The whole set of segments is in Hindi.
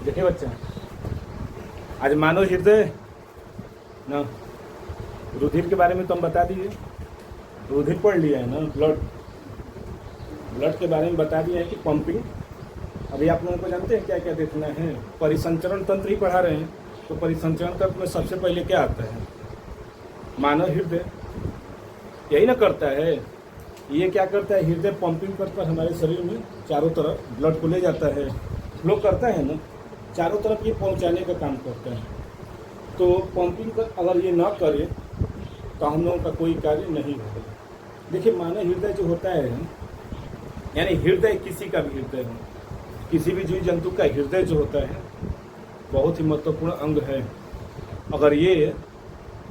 देखिए बच्चा, आज मानव हृदय ना, रुधिर के बारे में तो हम बता दिए, रुधिर पढ़ लिया है ना, ब्लड के बारे में बता दिया है कि पंपिंग। अभी आप लोगों को जानते हैं क्या क्या देखना है, परिसंचरण तंत्र ही पढ़ा रहे हैं। तो परिसंचरण तंत्र में सबसे पहले क्या आता है? मानव हृदय, यही ना करता है। ये क्या करता है? हृदय पंपिंग कर हमारे शरीर में चारों तरफ ब्लड को ले जाता है, फ्लो करता है ना, चारों तरफ ये पहुंचाने का काम करता है। तो पंपिंग कर अगर ये ना करे तो हम लोगों का कोई कार्य नहीं होगा। देखिए, मानव हृदय जो होता है, यानी हृदय किसी का भी हृदय हो, किसी भी जीव जंतु का हृदय जो होता है बहुत ही महत्वपूर्ण अंग है। अगर ये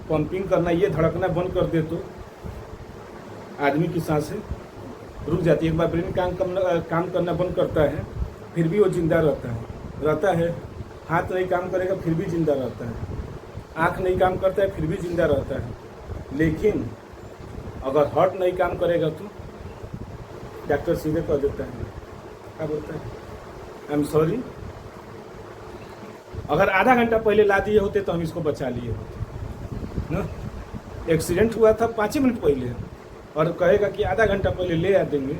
पंपिंग करना, ये धड़कना बंद कर दे तो आदमी की सांसें रुक जाती है। एक बार ब्रेन काम करना बंद करता है, फिर भी वो जिंदा रहता है। हाथ नहीं काम करेगा फिर भी जिंदा रहता है, आँख नहीं काम करता है फिर भी जिंदा रहता है। लेकिन अगर हार्ट नहीं काम करेगा तो डॉक्टर सीधे कह देता है, क्या बोलता है, आई एम सॉरी। अगर आधा घंटा पहले ला दिए होते तो हम इसको बचा लिए होते ना। एक्सीडेंट हुआ था 5 मिनट पहले और कहेगा कि आधा घंटा पहले ले आ देंगे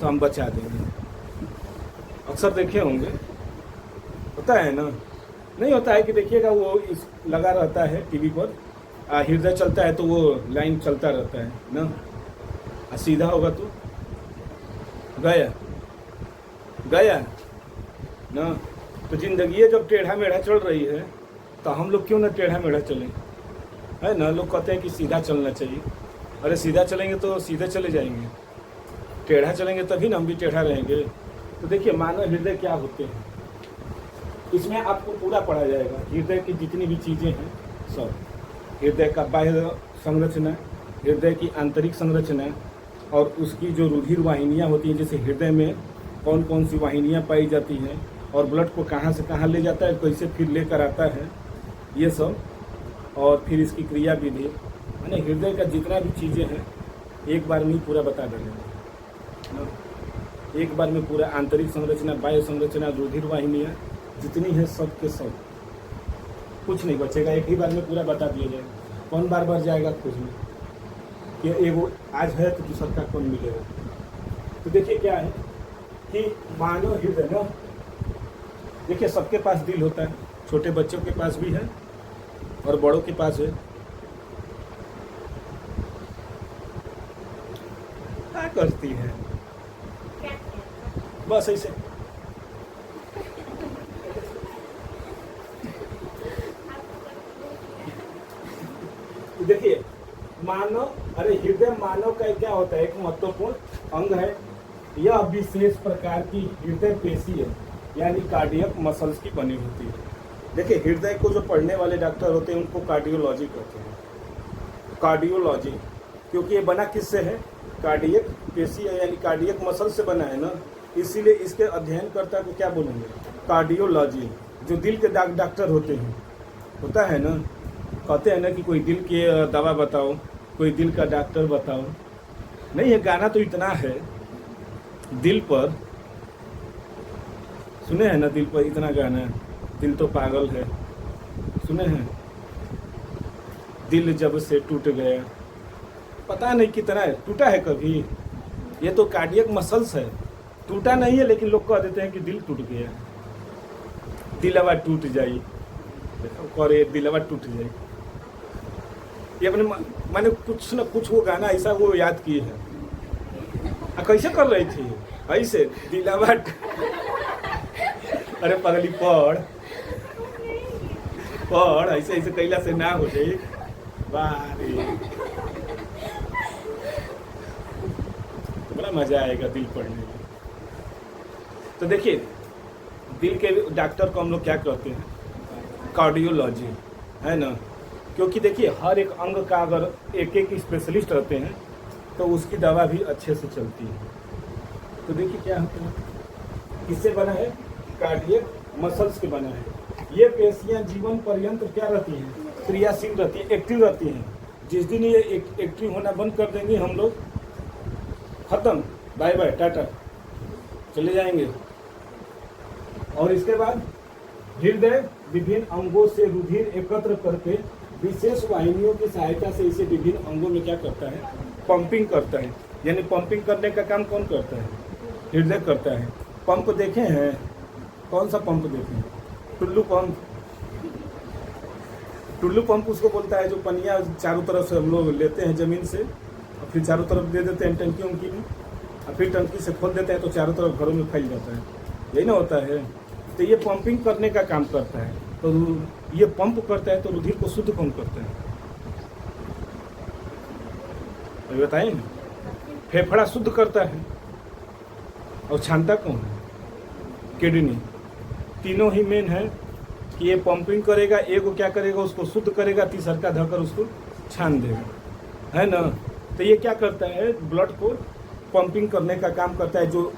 तो हम बचा देंगे। अक्सर देखे होंगे, होता है ना, नहीं होता है कि देखिएगा वो इस लगा रहता है टीवी पर, हृदय चलता है तो वो लाइन चलता रहता है ना, सीधा होगा तो गया ना। तो जिंदगी जब टेढ़ा मेढ़ा चल रही है तो हम लोग क्यों ना टेढ़ा मेढ़ा चलें, है ना। लोग कहते हैं कि सीधा चलना चाहिए। अरे सीधा चलेंगे तो सीधे चले जाएंगे, टेढ़ा चलेंगे तभी ना हम भी टेढ़ा रहेंगे। तो देखिए, मानव हृदय क्या होते हैं, इसमें आपको पूरा पढ़ा जाएगा। हृदय की जितनी भी चीज़ें हैं सब, हृदय का बाह्य संरचना, हृदय की आंतरिक संरचना, और उसकी जो रुधिर वाहिनियाँ होती हैं, जैसे हृदय में कौन कौन सी वाहिनियाँ पाई जाती हैं और ब्लड को कहाँ से कहाँ ले जाता है, कैसे फिर लेकर आता है, ये सब। और फिर इसकी क्रिया विधि, यानी हृदय का जितना भी चीज़ें हैं एक बार में ही पूरा बता देंगे, एक बार में पूरा। आंतरिक संरचना, बाह्य संरचना, रुधिर वाहिनियाँ जितनी है सब के सब, कुछ नहीं बचेगा, एक ही बार में पूरा बता दिया जाएगा। कौन बार बार जाएगा खोजने कि एगो आज है तो दूसरा का कौन मिलेगा। तो देखिए क्या है कि मानव हृदय ना, देखिए सबके पास दिल होता है, छोटे बच्चों के पास भी है और बड़ों के पास है। क्या करती है? बस ऐसे देखिए, मानव, अरे हृदय मानव का क्या होता है, एक महत्वपूर्ण अंग है। यह विशेष प्रकार की हृदय पेशी है, यानी कार्डियक मसल्स की बनी होती है। देखिए, हृदय को जो पढ़ने वाले डॉक्टर होते हैं उनको कार्डियोलॉजी कहते हैं। कार्डियोलॉजी क्योंकि ये बना किससे है? कार्डियक पेशी है, यानी कार्डियक मसल से बना है ना, इसीलिए इसके अध्ययनकर्ता को क्या बोलेंगे? कार्डियोलॉजी। जो दिल के डॉक्टर होते हैं, होता है ना, कहते हैं ना कि कोई दिल की दवा बताओ, कोई दिल का डॉक्टर बताओ। नहीं है, गाना तो इतना है दिल पर, सुने हैं ना, दिल पर इतना गाना है, दिल तो पागल है, सुने हैं? दिल जब से टूट गया, पता नहीं कितना है, टूटा है कभी? ये तो कार्डियक मसल्स है, टूटा नहीं है, लेकिन लोग कह देते हैं कि दिल टूट गया, दिलवा टूट जाई, करे दिलवा टूट जाए। ये अपने मैंने कुछ न कुछ वो गाना ऐसा वो याद किए हैं। कैसे कर रही थी ऐसे दिलवा अरे पगली पढ़ ऐसे ऐसे कैला से ना हो जाए, बारे बड़ा मजा आएगा दिल पढ़ने में। तो देखिए, दिल के डॉक्टर को हम लोग क्या कहते हैं? कार्डियोलॉजी, है ना। क्योंकि देखिए, हर एक अंग का अगर एक एक स्पेशलिस्ट रहते हैं तो उसकी दवा भी अच्छे से चलती है। तो देखिए क्या होता है, किससे बना है? कार्डियक मसल्स के बना है। ये पेशियां जीवन पर्यंत क्या रहती हैं? क्रियाशील रहती है, एक्टिव रहती हैं। जिस दिन ये एक्टिव होना बंद कर देंगे हम लोग, खत्म, बाय बाय टाटा, चले जाएंगे। और इसके बाद हृदय विभिन्न अंगों से रुधिर एकत्र करके विशेष वाहिनियों की सहायता से इसे विभिन्न अंगों में क्या करता है, पंपिंग करता है। यानी पंपिंग करने का काम कौन करता है, हृदय करता है। पंप देखे हैं, कौन सा पंप देखे हैं, टुल्लू पंप। टुल्लू पंप उसको बोलता है जो पनिया चारों तरफ से हम लोग लेते हैं ज़मीन से और फिर चारों तरफ दे देते हैं टंकी उनकी में, और फिर टंकी से खोल देते हैं तो चारों तरफ घरों में फैल जाता है, यही ना होता है। तो ये पंपिंग करने का काम करता है। तो ये पंप करता है तो रुधिर को शुद्ध कौन करता है, अभी बताएं। फेफड़ा शुद्ध करता है और छानता कौन है, किडनी। तीनों ही मेन है कि ये पंपिंग करेगा, एक को क्या करेगा, उसको शुद्ध करेगा, तीसर का धकर उसको छान देगा, है ना। तो ये क्या करता है, ब्लड को पंपिंग करने का काम करता है। जो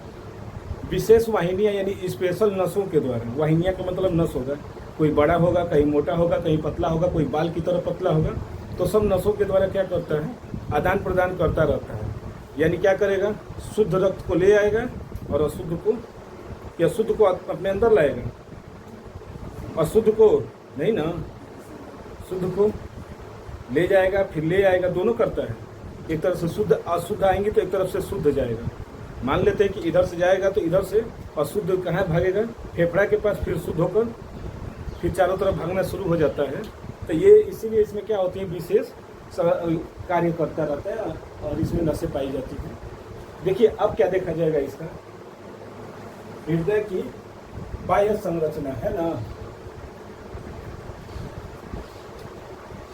विशेष वाहिनियाँ यानी स्पेशल नसों के द्वारा, वाहिनियाँ का मतलब नस होगा, कोई बड़ा होगा, कहीं मोटा होगा, कहीं पतला होगा, कोई बाल की तरह पतला होगा, तो सब नसों के द्वारा क्या करता है, आदान प्रदान करता रहता है। यानी क्या करेगा, शुद्ध रक्त को ले आएगा और अशुद्ध को या शुद्ध को अपने अंदर लाएगा, अशुद्ध को नहीं ना, शुद्ध को ले जाएगा फिर ले आएगा, दोनों करता है। एक तरफ से शुद्ध अशुद्ध आएंगे तो एक तरफ से शुद्ध जाएगा। मान लेते हैं कि इधर से जाएगा तो इधर से अशुद्ध कहाँ भागेगा, फेफड़ा के पास, फिर शुद्ध होकर फिर चारों तरफ भागना शुरू हो जाता है। तो ये इसीलिए इसमें क्या होती है, विशेष कार्य करता रहता है और इसमें नसें पाई जाती हैं। देखिए अब क्या देखा जाएगा, इसका हृदय की बाह्य संरचना है ना,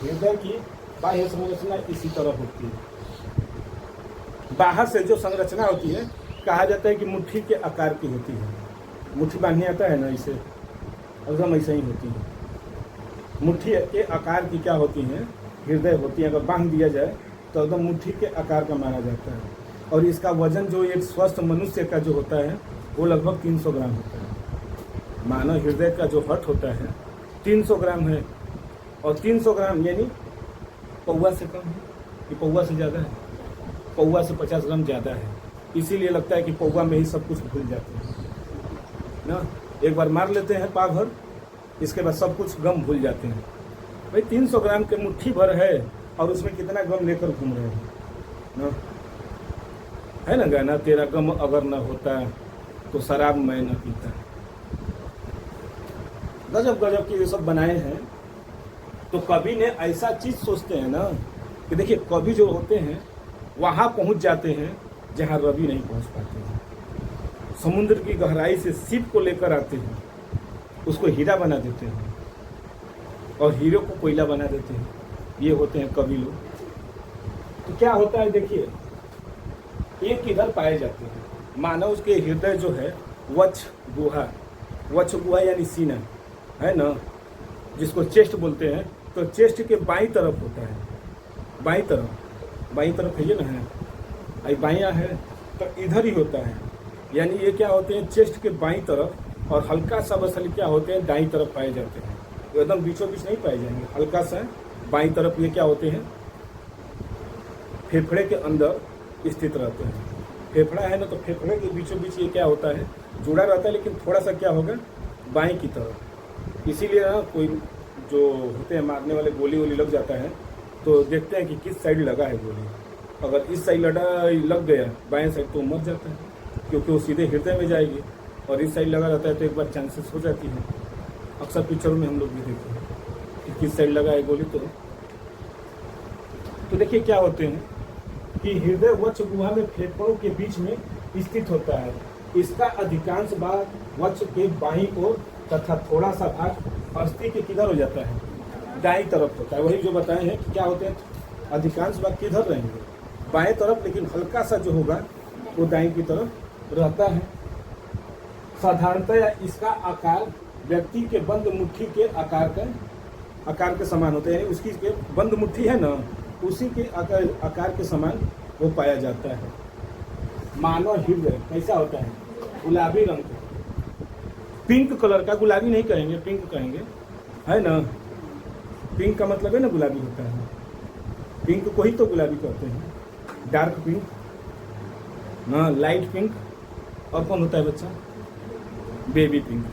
हृदय की बाह्य संरचना इसी तरह होती है। बाहर से जो संरचना होती है कहा जाता है कि मुट्ठी के आकार की होती है। मुट्ठी बांधने आता है ना, इसे एकदम ऐसा ही होती है। मुट्ठी के आकार की क्या होती है, हृदय होती है। अगर बांध दिया जाए तो एकदम मुट्ठी के आकार का माना जाता है। और इसका वजन जो एक स्वस्थ मनुष्य का जो होता है वो लगभग 300 ग्राम होता है। मानव हृदय का जो हट होता है 300 ग्राम है, और 300 ग्राम यानी पौवा से कम है कि पौवा से ज़्यादा है, पौवा से 50 ग्राम ज़्यादा है। इसीलिए लगता है कि पौवा में ही सब कुछ भूल जाते हैं ना, एक बार मार लेते हैं पाव भर, इसके बाद सब कुछ गम भूल जाते हैं। भाई 300 ग्राम के मुट्ठी भर है और उसमें कितना गम लेकर घूम रहे हैं ना, है ना गाना, तेरा गम अगर न होता तो शराब मैं न पीता। गजब गजब की ये सब बनाए हैं। तो कवि ने ऐसा चीज सोचते हैं ना कि देखिए, कवि जो होते हैं वहां पहुंच जाते हैं जहां रवि नहीं पहुंच पाते हैं। समुद्र की गहराई से शिप को लेकर आते हैं, उसको हीरा बना देते हैं और हीरे को कोयला बना देते हैं। ये होते हैं कवि लोग। तो क्या होता है देखिए, एक इधर पाए जाते हैं, मानव के हृदय जो है वक्ष गुहा यानी सीना है ना, जिसको चेस्ट बोलते हैं। तो चेस्ट के बाईं तरफ होता है, बाईं तरफ है ये ना, है आई बायां है तो इधर ही होता है। यानी ये क्या होते हैं, चेस्ट के बाईं तरफ, और हल्का सा बसल क्या होते हैं, दाईं तरफ पाए जाते हैं। तो एकदम बीचों बीच नहीं पाए जाएंगे, हल्का सा बाईं तरफ ये क्या होते हैं, फेफड़े के अंदर स्थित रहते हैं। फेफड़ा है ना, तो फेफड़े के बीचों बीच ये क्या होता है, जुड़ा रहता है, लेकिन थोड़ा सा क्या होगा, बाएं की तरफ। इसीलिए ना कोई जो होते हैं मारने वाले, गोली वोली लग जाता है तो देखते हैं कि किस साइड लगा है गोली। अगर इस साइड लग गया बाएं साइड तो मर जाता है, क्योंकि वो सीधे हृदय में जाएगी। और इस साइड लगा रहता है तो एक बार चांसेस हो जाती है। अक्सर पिक्चरों में हम लोग भी देखते हैं कि किस साइड लगा है गोली। तो देखिए क्या होते हैं कि हृदय वक्ष गुहा में फेफड़ों के बीच में स्थित होता है। इसका अधिकांश भाग वक्ष के बाईं ओर तथा थोड़ा सा भाग अस्थि के किधर हो जाता है, दाईं तरफ होता है। वही जो बताए हैं कि क्या होते हैं, अधिकांश भाग किधर रहेंगे, बाएं तरफ, लेकिन हल्का सा जो होगा वो दाईं की तरफ रहता है। साधारणतया इसका आकार व्यक्ति के बंद मुट्ठी के आकार के समान होता है। यानी उसकी के बंद मुट्ठी है ना, उसी के आकार के समान वो पाया जाता है। मानव हृदय कैसा होता है, गुलाबी रंग का, पिंक कलर का, गुलाबी नहीं कहेंगे, पिंक कहेंगे, है ना। पिंक का मतलब है ना गुलाबी होता है, पिंक को ही तो गुलाबी कहते हैं। डार्क पिंक ना, लाइट पिंक, और कौन होता है बच्चा, बेबी पिंक।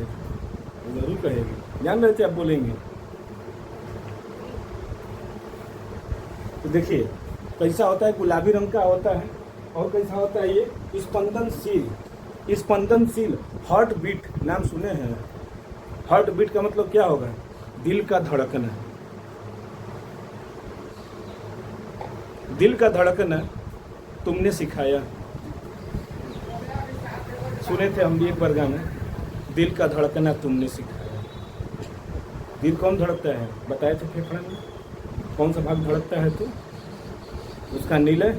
जरूर कहेगी, जान रहे थे आप बोलेंगे। तो देखिए कैसा होता है, गुलाबी रंग का होता है। और कैसा होता है ये स्पंदनशील। स्पंदनशील हार्ट बीट नाम सुने हैं? हार्ट बीट का मतलब क्या होगा? दिल का धड़कना। दिल का धड़कना तुमने सिखाया। सुने थे हम भी एक बार गाना, दिल का धड़कना तुमने सिखाया। दिल कौन धड़कता है बताए थे फेफड़े में? कौन सा भाग धड़कता है तो उसका नील है।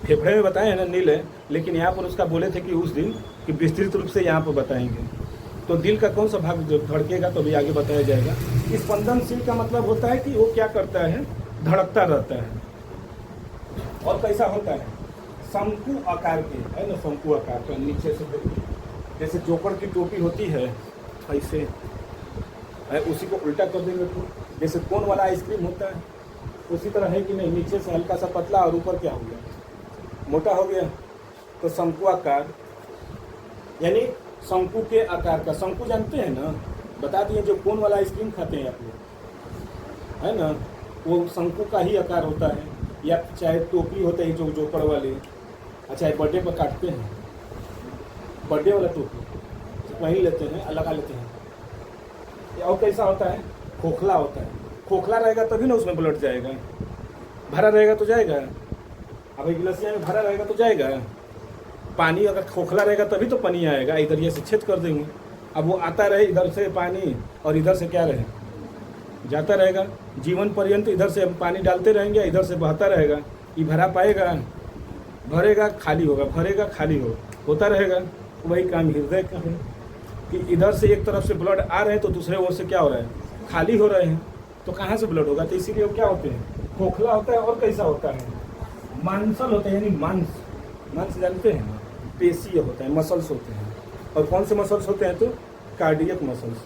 फेफड़े में बताए हैं ना नील है, लेकिन यहाँ पर उसका बोले थे कि उस दिन कि विस्तृत रूप से यहाँ पर बताएंगे। तो दिल का कौन सा भाग जो धड़केगा तो भी आगे बताया जाएगा। स्पंदनशील का मतलब होता है कि वो क्या करता है, धड़कता रहता है। और कैसा होता है, शंकु आकार के, है ना, शंकु आकार का। नीचे से देखिए जैसे जोकर की टोपी होती है ऐसे है, उसी को उल्टा कर देंगे तो जैसे कोन वाला आइसक्रीम होता है उसी तरह है कि नहीं, नीचे से हल्का सा पतला और ऊपर क्या हो गया, मोटा हो गया। तो शंकु आकार यानी शंकु के आकार का। शंकु जानते हैं ना, बता दिए, जो कोन वाला आइसक्रीम खाते हैं आप लोग, है ना, वो शंकु का ही आकार होता है। या चाहे टोपी होता है जो जोकर वाली, अच्छा बर्थडे पर काटते हैं, बर्थडे वाला टोपी वहीं लेते हैं, लगा लेते हैं। और कैसा होता है, खोखला होता है। खोखला रहेगा तभी ना उसमें ब्लड जाएगा, भरा रहेगा तो जाएगा। अब एक गिलास में भरा रहेगा तो जाएगा पानी, अगर खोखला रहेगा तभी तो पानी आएगा। इधर ये से छेद कर देंगे, अब वो आता रहे इधर से पानी और इधर से क्या रहे, जाता रहेगा जीवन पर्यंत। इधर से हम पानी डालते रहेंगे, इधर से बहता रहेगा। ये भरा पाएगा, भरेगा खाली होगा, भरेगा खाली होता रहेगा। वही काम हृदय का है कि इधर से एक तरफ से ब्लड आ रहे हैं तो दूसरे ओर से क्या हो रहा है, खाली हो रहे हैं। तो कहाँ से ब्लड होगा, तो इसीलिए वो क्या होते हैं, खोखला होता है। और कैसा होता है, मांसल होता है, यानी मांस। मांस जानते हैं, पेशी होता है, मसल्स होते हैं। और कौन से मसल्स होते हैं, तो कार्डियक मसल्स,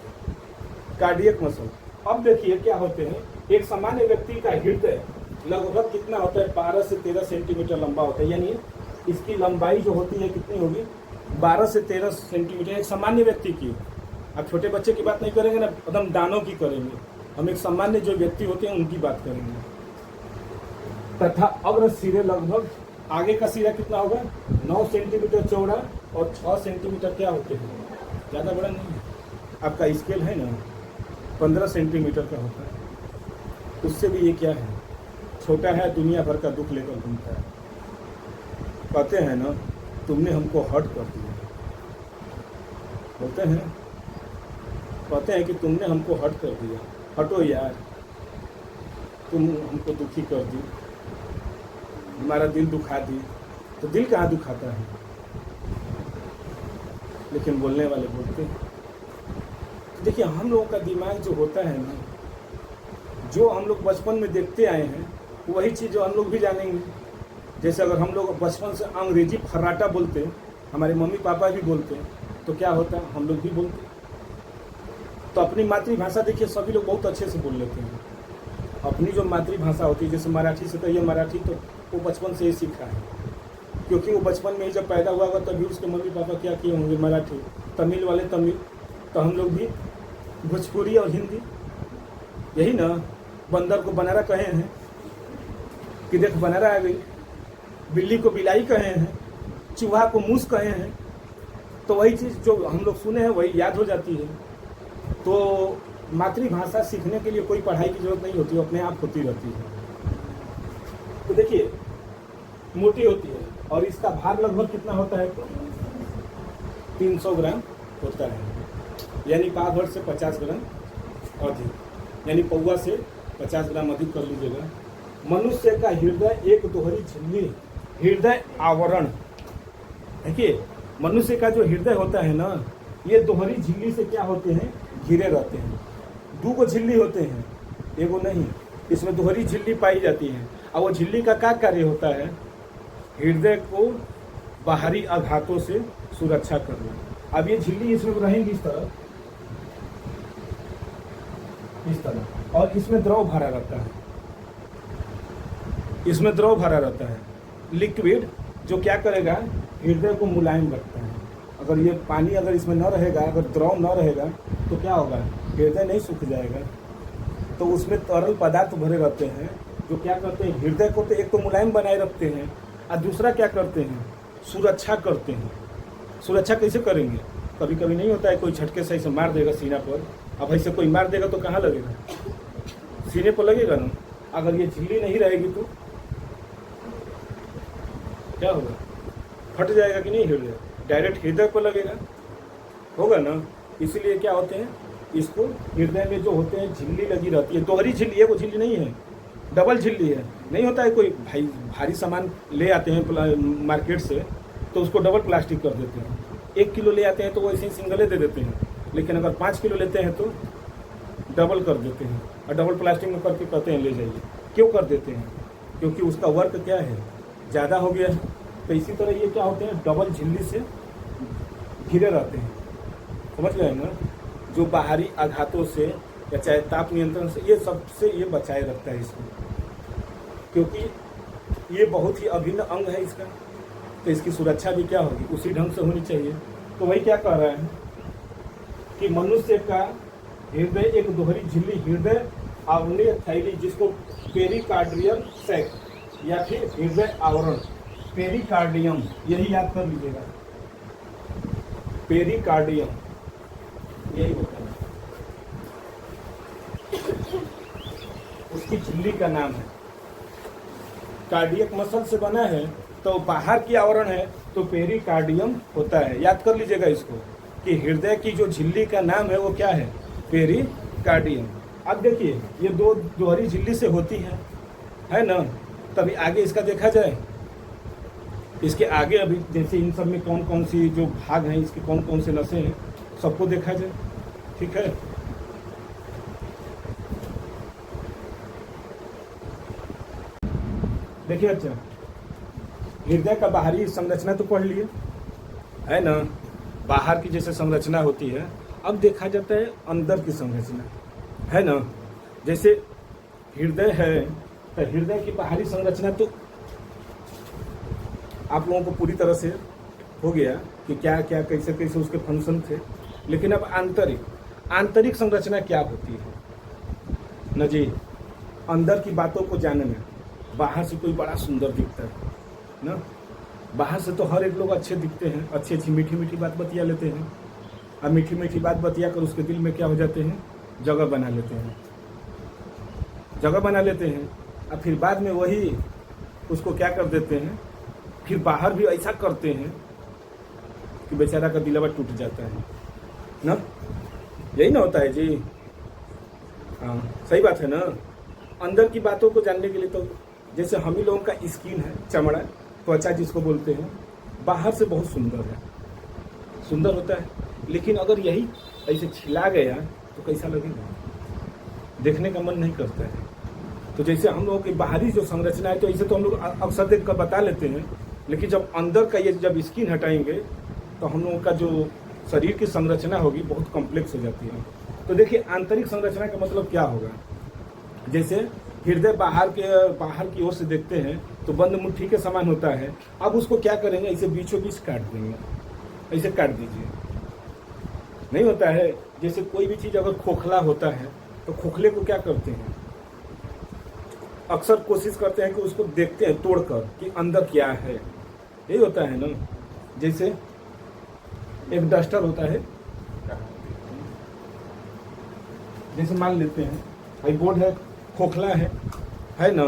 कार्डियक मसल। अब देखिए क्या होते हैं, एक सामान्य व्यक्ति का हृदय लगभग कितना होता है, 12 से 13 सेंटीमीटर लंबा होता है। यानी इसकी लंबाई जो होती है कितनी होगी, 12 से 13 सेंटीमीटर एक सामान्य व्यक्ति की। अब छोटे बच्चे की बात नहीं करेंगे ना, एकदम दानों की करेंगे हम। एक सामान्य जो व्यक्ति होते हैं उनकी बात करेंगे। तथा अग्र सिरे लगभग, आगे का सिरा कितना होगा, 9 सेंटीमीटर चौड़ा और 6 सेंटीमीटर क्या होते हैं, ज़्यादा बड़ा नहीं है। आपका स्केल है ना 15 सेंटीमीटर का होता है, उससे भी ये क्या है, छोटा है। दुनिया भर का दुख लेकर घूमता है। कहते हैं ना, तुमने हमको हर्ट कर दिया, बोलते हैं, कहते हैं कि तुमने हमको हर्ट कर दिया, हटो यार, तुम हमको दुखी कर दी, हमारा दिल दुखा दी। तो दिल कहाँ दुखाता है, लेकिन बोलने वाले बोलते हैं। तो देखिए हम लोगों का दिमाग जो होता है ना, जो हम लोग बचपन में देखते आए हैं वही चीज़ जो हम लोग भी जानेंगे। जैसे अगर हम लोग बचपन से अंग्रेजी फर्राटा बोलते, हमारे मम्मी पापा भी बोलते, तो क्या होता है, हम लोग भी बोलते। तो अपनी मातृभाषा देखिए सभी लोग बहुत अच्छे से बोल लेते हैं। अपनी जो मातृभाषा होती है, जैसे मराठी से कहिए, मराठी तो वो बचपन से ही सीखा है, क्योंकि वो बचपन में ही जब पैदा हुआ होगा तभी उसके मम्मी पापा क्या किए होंगे, मराठी। तमिल वाले तमिल, तो हम लोग भी भोजपुरी और हिंदी। यही ना, बंदर को बनारा कहे हैं कि देख बनारा आ गई, बिल्ली को बिलाई कहे हैं, चूहा को मूस कहे हैं। तो वही चीज़ जो हम लोग सुने हैं वही याद हो जाती है। तो मातृभाषा सीखने के लिए कोई पढ़ाई की जरूरत नहीं होती, वो अपने आप होती रहती है। तो देखिए मोटी होती है और इसका भार लगभग कितना होता है, तो 300 ग्राम होता है। यानी पाव भर से 50 ग्राम अधिक, यानी पौवा से 50 ग्राम अधिक कर लीजिएगा। मनुष्य का हृदय एक दोहरी झिल्ली, हृदय आवरण। देखिए मनुष्य का जो हृदय होता है ना, ये दोहरी झिल्ली से क्या होते हैं, घिरे रहते हैं। 2 झिल्ली होते हैं, एगो नहीं, इसमें दोहरी झिल्ली पाई जाती है। और वो झिल्ली का क्या कार्य होता है, हृदय को बाहरी आघातों से सुरक्षा करना। अब ये झिल्ली इसमें रहेंगी इस तरह, और इसमें द्रव भरा रहता है, इसमें द्रव भरा रहता है, लिक्विड, जो क्या करेगा, हृदय को मुलायम रखता है। अगर ये पानी अगर इसमें न रहेगा, अगर द्रव न रहेगा तो क्या होगा, हृदय नहीं सूख जाएगा। तो उसमें तरल पदार्थ भरे रहते हैं जो क्या करते हैं, हृदय को तो एक तो मुलायम बनाए रखते हैं और दूसरा क्या करते हैं, सुरक्षा करते हैं। सुरक्षा कैसे करेंगे, कभी कभी नहीं होता है कोई झटके से ऐसे मार देगा सीना पर, अब ऐसे कोई मार देगा तो कहाँ लगेगा, सीने पर लगेगा ना। अगर ये झिल्ली नहीं रहेगी तो क्या होगा, फट जाएगा कि नहीं हृदय, डायरेक्ट हृदय पर लगेगा, होगा ना। इसीलिए क्या होते हैं, इसको हृदय में जो होते हैं झिल्ली लगी रहती है, दोहरी झिल्ली है, वो झिल्ली नहीं है, डबल झिल्ली है। नहीं होता है कोई भाई भारी सामान ले आते हैं मार्केट से तो उसको डबल प्लास्टिक कर देते हैं, 1 किलो ले आते हैं तो वो ऐसे ही सिंगले दे देते हैं, लेकिन अगर 5 किलो लेते हैं तो डबल कर देते हैं और डबल प्लास्टिक में करके कहते हैं ले जाइए। क्यों कर देते हैं, क्योंकि उसका वर्क क्या है, ज़्यादा हो गया है। तो इसी तरह ये क्या होते हैं, डबल झिल्ली से घिरे रहते हैं, समझ गए ना। जो बाहरी आघातों से या चाहे ताप नियंत्रण से, ये सबसे ये बचाए रखता है इसको, क्योंकि ये बहुत ही अभिन्न अंग है इसका। तो इसकी सुरक्षा भी क्या होगी, उसी ढंग से होनी चाहिए। तो वही क्या कह रहा है कि मनुष्य का हृदय एक दोहरी झिल्ली हृदय आवरणीय थैली, जिसको पेरिकार्डियम सैक या फिर हृदय आवरण, पेरिकार्डियम, यही याद कर लीजिएगा, पेरिकार्डियम यही होता है, उसकी झिल्ली का नाम है। कार्डियक मसल से बना है तो बाहर की आवरण है तो पेरिकार्डियम होता है। याद कर लीजिएगा इसको कि हृदय की जो झिल्ली का नाम है वो क्या है, पेरिकार्डियम। अब देखिए ये दो दोहरी झिल्ली से होती है ना। तभी आगे इसका देखा जाए, इसके आगे अभी जैसे इन सब में कौन कौन सी जो भाग हैं, इसके कौन कौन से नसें हैं, सबको देखा जाए, ठीक है। देखिए अच्छा, हृदय का बाहरी संरचना तो पढ़ लिए है ना, बाहर की जैसे संरचना होती है। अब देखा जाता है अंदर की संरचना, है ना। जैसे हृदय है तो हृदय की बाहरी संरचना तो आप लोगों को पूरी तरह से हो गया कि क्या क्या कैसे कैसे उसके फंक्शन थे। लेकिन अब आंतरिक संरचना क्या होती है न जी, अंदर की बातों को जानना। बाहर से कोई बड़ा सुंदर दिखता है ना, बाहर से तो हर एक लोग अच्छे दिखते हैं, अच्छी अच्छी मीठी मीठी बात बतिया लेते हैं, अब मीठी मीठी बात बतिया कर उसके दिल में क्या हो जाते हैं, जगह बना लेते हैं, जगह बना लेते हैं। अब फिर बाद में वही उसको क्या कर देते हैं, फिर बाहर भी ऐसा करते हैं कि बेचारा का दिलवा टूट जाता है ना। यही ना होता है जी, हाँ सही बात है ना। अंदर की बातों को जानने के लिए तो जैसे हम ही लोगों का स्किन है, चमड़ा, त्वचा जिसको बोलते हैं, बाहर से बहुत सुंदर है, सुंदर होता है, लेकिन अगर यही ऐसे छिला गया तो कैसा लगेगा, देखने का मन नहीं करता है। तो जैसे हम लोगों की बाहरी जो संरचना है तो इसे तो हम लोग अक्सर देख कर बता लेते हैं, लेकिन जब अंदर का ये जब स्किन हटाएंगे तो हम लोगों का जो शरीर की संरचना होगी बहुत कॉम्प्लेक्स हो जाती है। तो देखिए आंतरिक संरचना का मतलब क्या होगा, जैसे हृदय बाहर की ओर से देखते हैं तो बंद मुट्ठी के समान होता है। अब उसको क्या करेंगे, ऐसे बीचों बीच काट देंगे, ऐसे काट दीजिए, नहीं होता है। जैसे कोई भी चीज़ अगर खोखला होता है तो खोखले को क्या करते हैं, अक्सर कोशिश करते हैं कि उसको देखते हैं तोड़कर कि अंदर क्या है, यही होता है ना। जैसे एक डस्टर होता है, जैसे मान लेते हैं भाई बोर्ड है, खोखला है ना,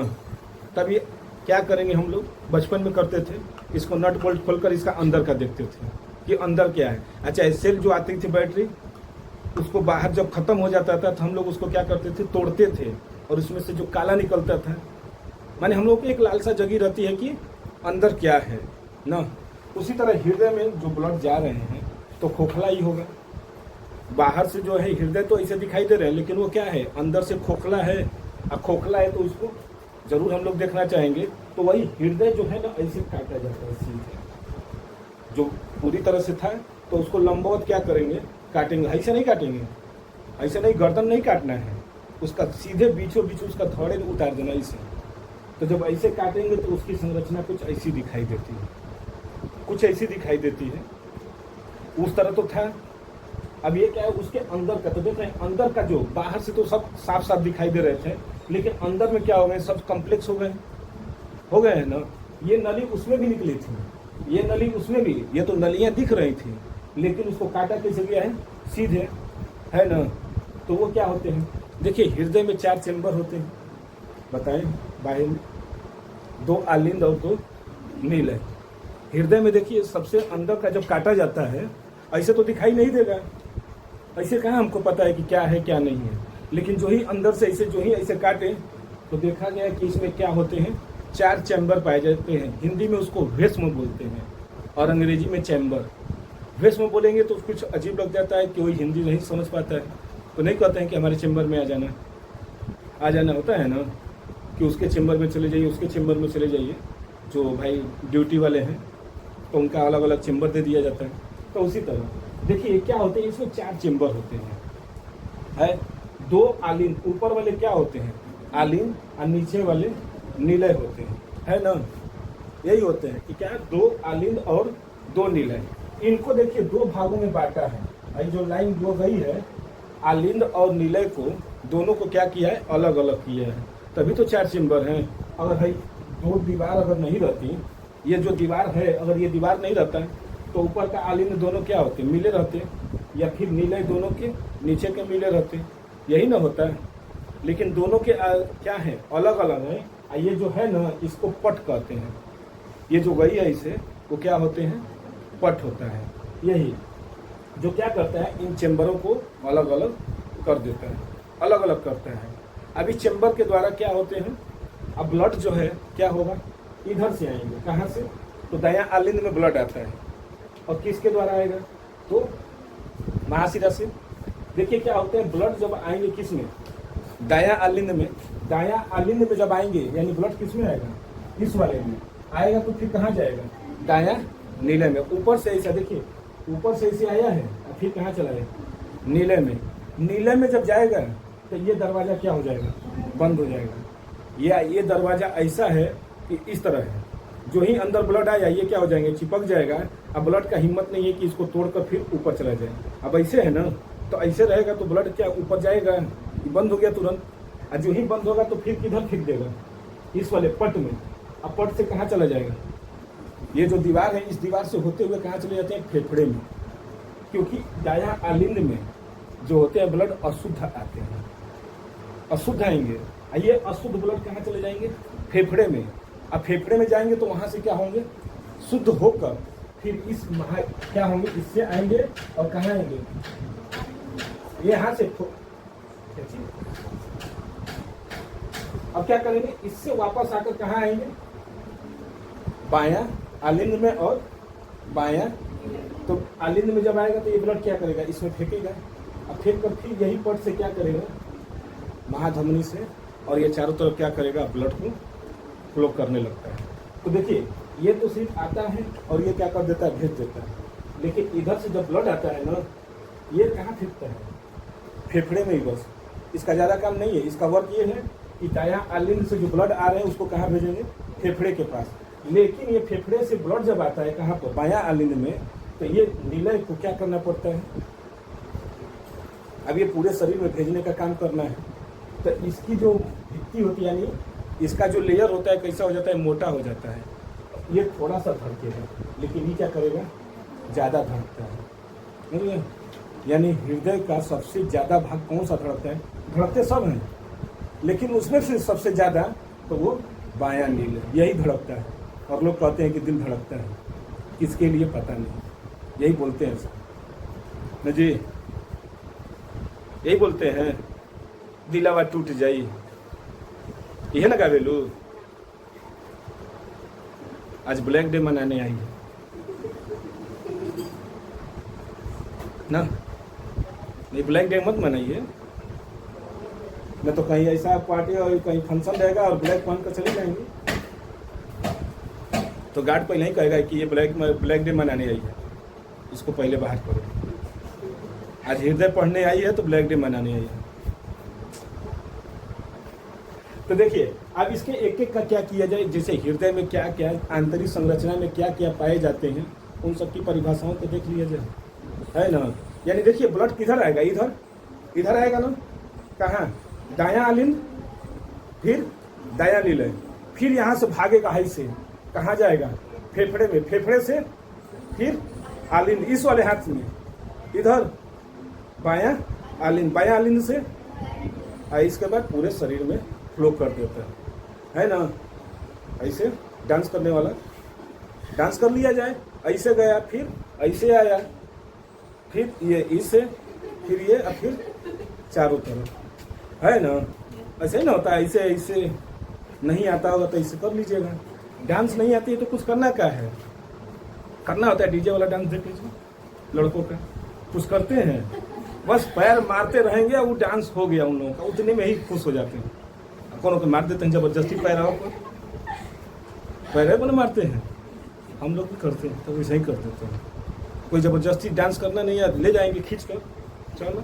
तब ये क्या करेंगे हम लोग बचपन में करते थे, इसको नट बोल्ट खोलकर इसका अंदर का देखते थे कि अंदर क्या है। अच्छा सेल जो आती थी बैटरी, उसको बाहर जब खत्म हो जाता था तो हम लोग उसको क्या करते थे, तोड़ते थे, और उसमें से जो काला निकलता था, माने हम लोग की एक लालसा जगी रहती है कि अंदर क्या है ना। उसी तरह हृदय में जो ब्लड जा रहे हैं तो खोखला ही होगा। बाहर से जो है हृदय तो ऐसे दिखाई दे रहे हैं, लेकिन वो क्या है, अंदर से खोखला है। अब खोखला है तो उसको जरूर हम लोग देखना चाहेंगे। तो वही हृदय जो है ना ऐसे काटा जाता है, सीधे जो पूरी तरह से था तो उसको लंबवत क्या करेंगे, काटेंगे। ऐसे नहीं काटेंगे, ऐसे नहीं, गर्दन नहीं काटना है, उसका सीधे बीचों बीच उसका थोड़े उतार देना इसे। तो जब ऐसे काटेंगे तो उसकी संरचना कुछ ऐसी दिखाई देती है, कुछ ऐसी दिखाई देती है। उस तरह तो था। अब ये क्या है उसके अंदर का, तो देख रहे हैं अंदर का जो बाहर से तो सब साफ साफ दिखाई दे रहे थे, लेकिन अंदर में क्या हो गए, सब कॉम्प्लेक्स हो गए हैं ना। ये नली उसमें भी निकली थी, ये नली उसमें भी, ये तो नलियां दिख रही थी, लेकिन उसको काटा कैसे गया है, सीधे, है ना। तो वो क्या होते हैं, देखिए हृदय में 4 चेम्बर होते हैं, बताएं, बाहर में 2 आलिंद और 2 नील। हृदय में देखिए सबसे अंदर का जब काटा जाता है, ऐसे तो दिखाई नहीं देगा, ऐसे कहाँ हमको पता है कि क्या है क्या नहीं है, लेकिन जो ही अंदर से ऐसे, जो ही ऐसे काटे तो देखा गया कि इसमें क्या होते हैं, 4 चैम्बर पाए जाते हैं। हिंदी में उसको वेस्म बोलते हैं और अंग्रेजी में चैम्बर। वेस्म बोलेंगे तो कुछ अजीब लग जाता है कि कोई हिंदी नहीं समझ पाता है, तो नहीं कहते हैं कि हमारे चैम्बर में आ जाना होता है ना, कि उसके चैम्बर में चले जाइए, उसके चैम्बर में चले जाइए। जो भाई ड्यूटी वाले हैं तो उनका अलग अलग चैम्बर दे दिया जाता है। तो उसी तरह देखिए क्या होते हैं, इसमें 4 चैम्बर होते हैं, है 2 आलिंद, ऊपर वाले क्या होते हैं आलिंद और नीचे वाले नीलय होते हैं, है ना। यही होते हैं कि क्या 2 आलिंद और 2 नीलय। इनको देखिए 2 भागों में बांटा है, भाई जो लाइन जो गई है आलिंद और नीलय को, दोनों को क्या किया है, अलग अलग किया है, तभी तो 4 चैम्बर हैं। अगर भाई 2 दीवार अगर नहीं रहती, ये जो दीवार है अगर ये दीवार नहीं रहता तो ऊपर का आलिंद दोनों क्या होते, मिले रहते, या फिर नीलय दोनों के नीचे के मिले रहते, यही ना होता है। लेकिन दोनों के क्या है, अलग अलग है। ये जो है ना इसको पट कहते हैं, ये जो गई है इसे वो क्या होते हैं, पट होता है। यही जो क्या करता है, इन चैम्बरों को अलग अलग कर देता है, अलग अलग करता है। अभी चैम्बर के द्वारा क्या होते हैं, अब ब्लड जो है क्या होगा, इधर से आएंगे, कहाँ से, तो दायां आलिंद में ब्लड आता है, और किसके द्वारा आएगा, तो महाशिरा से। देखिए क्या होते हैं, ब्लड जब आएंगे किस में, दायां आलिंद में, दायां आलिंद में जब आएंगे यानी ब्लड किस में आएगा, इस वाले में आएगा, तो फिर कहाँ जाएगा, दायां नीले में। ऊपर से ऐसा देखिए, ऊपर से ऐसे आया है और फिर कहाँ चला है, नीले में। नीले में जब जाएगा तो ये दरवाजा क्या हो जाएगा, बंद हो जाएगा। ये दरवाजा ऐसा है कि इस तरह है, जो ही अंदर ब्लड आया ये क्या हो जाएंगे, चिपक जाएगा। अब ब्लड का हिम्मत नहीं है कि इसको तोड़कर फिर ऊपर चला जाए। अब ऐसे है ना, तो ऐसे रहेगा तो ब्लड क्या ऊपर जाएगा, ये बंद हो गया तुरंत। और जो ही बंद होगा तो फिर किधर फेंक देगा, इस वाले पट में। अब पट से कहाँ चला जाएगा, ये जो दीवार है इस दीवार से होते हुए कहाँ चले जाते हैं, फेफड़े में। क्योंकि दायां आलिंद में जो होते हैं ब्लड अशुद्ध आते हैं, अशुद्ध आएंगे, ये अशुद्ध ब्लड कहाँ चले जाएंगे, फेफड़े में। अब फेफड़े में जाएंगे तो वहां से क्या होंगे, शुद्ध होकर फिर इस क्या होंगे, इससे आएंगे और कहाँ आएंगे, ये यहाँ से। अब क्या करेंगे, इससे वापस आकर कहाँ आएंगे, बायां आलिंद में और बायां। तो आलिंद में जब आएगा तो ये ब्लड क्या करेगा, इसमें फेंकेगा। अब फेंक कर फिर यही पट से क्या करेगा, महाधमनी से, और ये चारों तरफ क्या करेगा, ब्लड को फ्लो करने लगता है। तो देखिए ये तो सिर्फ आता है और ये क्या कर देता है, भेज देता है। लेकिन इधर से जब ब्लड आता है ना, ये कहाँ फेंकता है, फेफड़े में ही बस। इसका ज़्यादा काम नहीं है। इसका वर्क ये है कि दायां आलिंद से जो ब्लड आ रहे हैं उसको कहाँ भेजेंगे, फेफड़े के पास। लेकिन ये फेफड़े से ब्लड जब आता है कहाँ पर, बायां आलिंद में, तो ये नीलय को क्या करना पड़ता है, अब ये पूरे शरीर में भेजने का काम करना है। तो इसकी जो भित्ति होती है, यानी इसका जो लेयर होता है कैसा हो जाता है, मोटा हो जाता है। ये थोड़ा सा धड़केगा, लेकिन ये क्या करेगा, ज़्यादा धड़कता है। नहीं, यानी हृदय का सबसे ज़्यादा भाग कौन सा धड़कता है, धड़कते सब हैं, लेकिन उसमें से सबसे ज़्यादा तो वो बायां नील यही धड़कता है। और लोग कहते हैं कि दिल धड़कता है, किसके लिए पता नहीं, यही बोलते हैं न जी, यही बोलते हैं, दिलावा टूट जाई, यह ना गावेलू। आज ब्लैक डे मनाने आई है ना, नहीं ब्लैक डे मत मनाइए, मैं तो कहीं ऐसा पार्टी और कहीं फंक्शन रहेगा और ब्लैक पहन कर चले जाएंगे तो गार्ड पहले ही कहेगा कि ये ब्लैक डे मनाने आई है, इसको पहले बाहर करो। आज हृदय पढ़ने आई है तो ब्लैक डे मनाने आई है। तो देखिए अब इसके एक एक का क्या किया जाए, जैसे हृदय में क्या क्या, आंतरिक संरचना में क्या क्या पाए जाते हैं, उन सब की परिभाषाओं को देख लिया जाए। है ना। यानी देखिए ब्लड किधर आएगा, इधर, इधर आएगा ना, कहाँ, दायां आलिंद, फिर दायां नीलय, फिर यहाँ से भागेगा हाई से, कहाँ जाएगा, फेफड़े में, फेफड़े से फिर आलिंद इस वाले हाथ में, इधर बायां आलिंद, बायां आलिंद से इसके बाद पूरे शरीर में फ्लो कर देता है ना। ऐसे डांस करने वाला डांस कर लिया जाए, ऐसे गया, फिर ऐसे आया, फिर ये इससे, फिर ये, और फिर चारों तरफ, है ना। ऐसे ही ना होता है, ऐसे ऐसे नहीं आता होगा तो ऐसे कर लीजिएगा। डांस नहीं आती है तो कुछ करना क्या है, करना होता है डीजे वाला डांस देख लीजिए लड़कों का, कुछ करते हैं, बस पैर मारते रहेंगे, वो डांस हो गया उन लोगों का, उतने में ही खुश हो जाते हैं। कौन को मार देते हैं जबरदस्ती पैर आओ पर, पैर को मारते हैं, हम लोग भी करते हैं तो वैसे ही कर देते हैं। कोई जबरदस्ती डांस करना नहीं है, ले जाएंगे खींच कर, चलो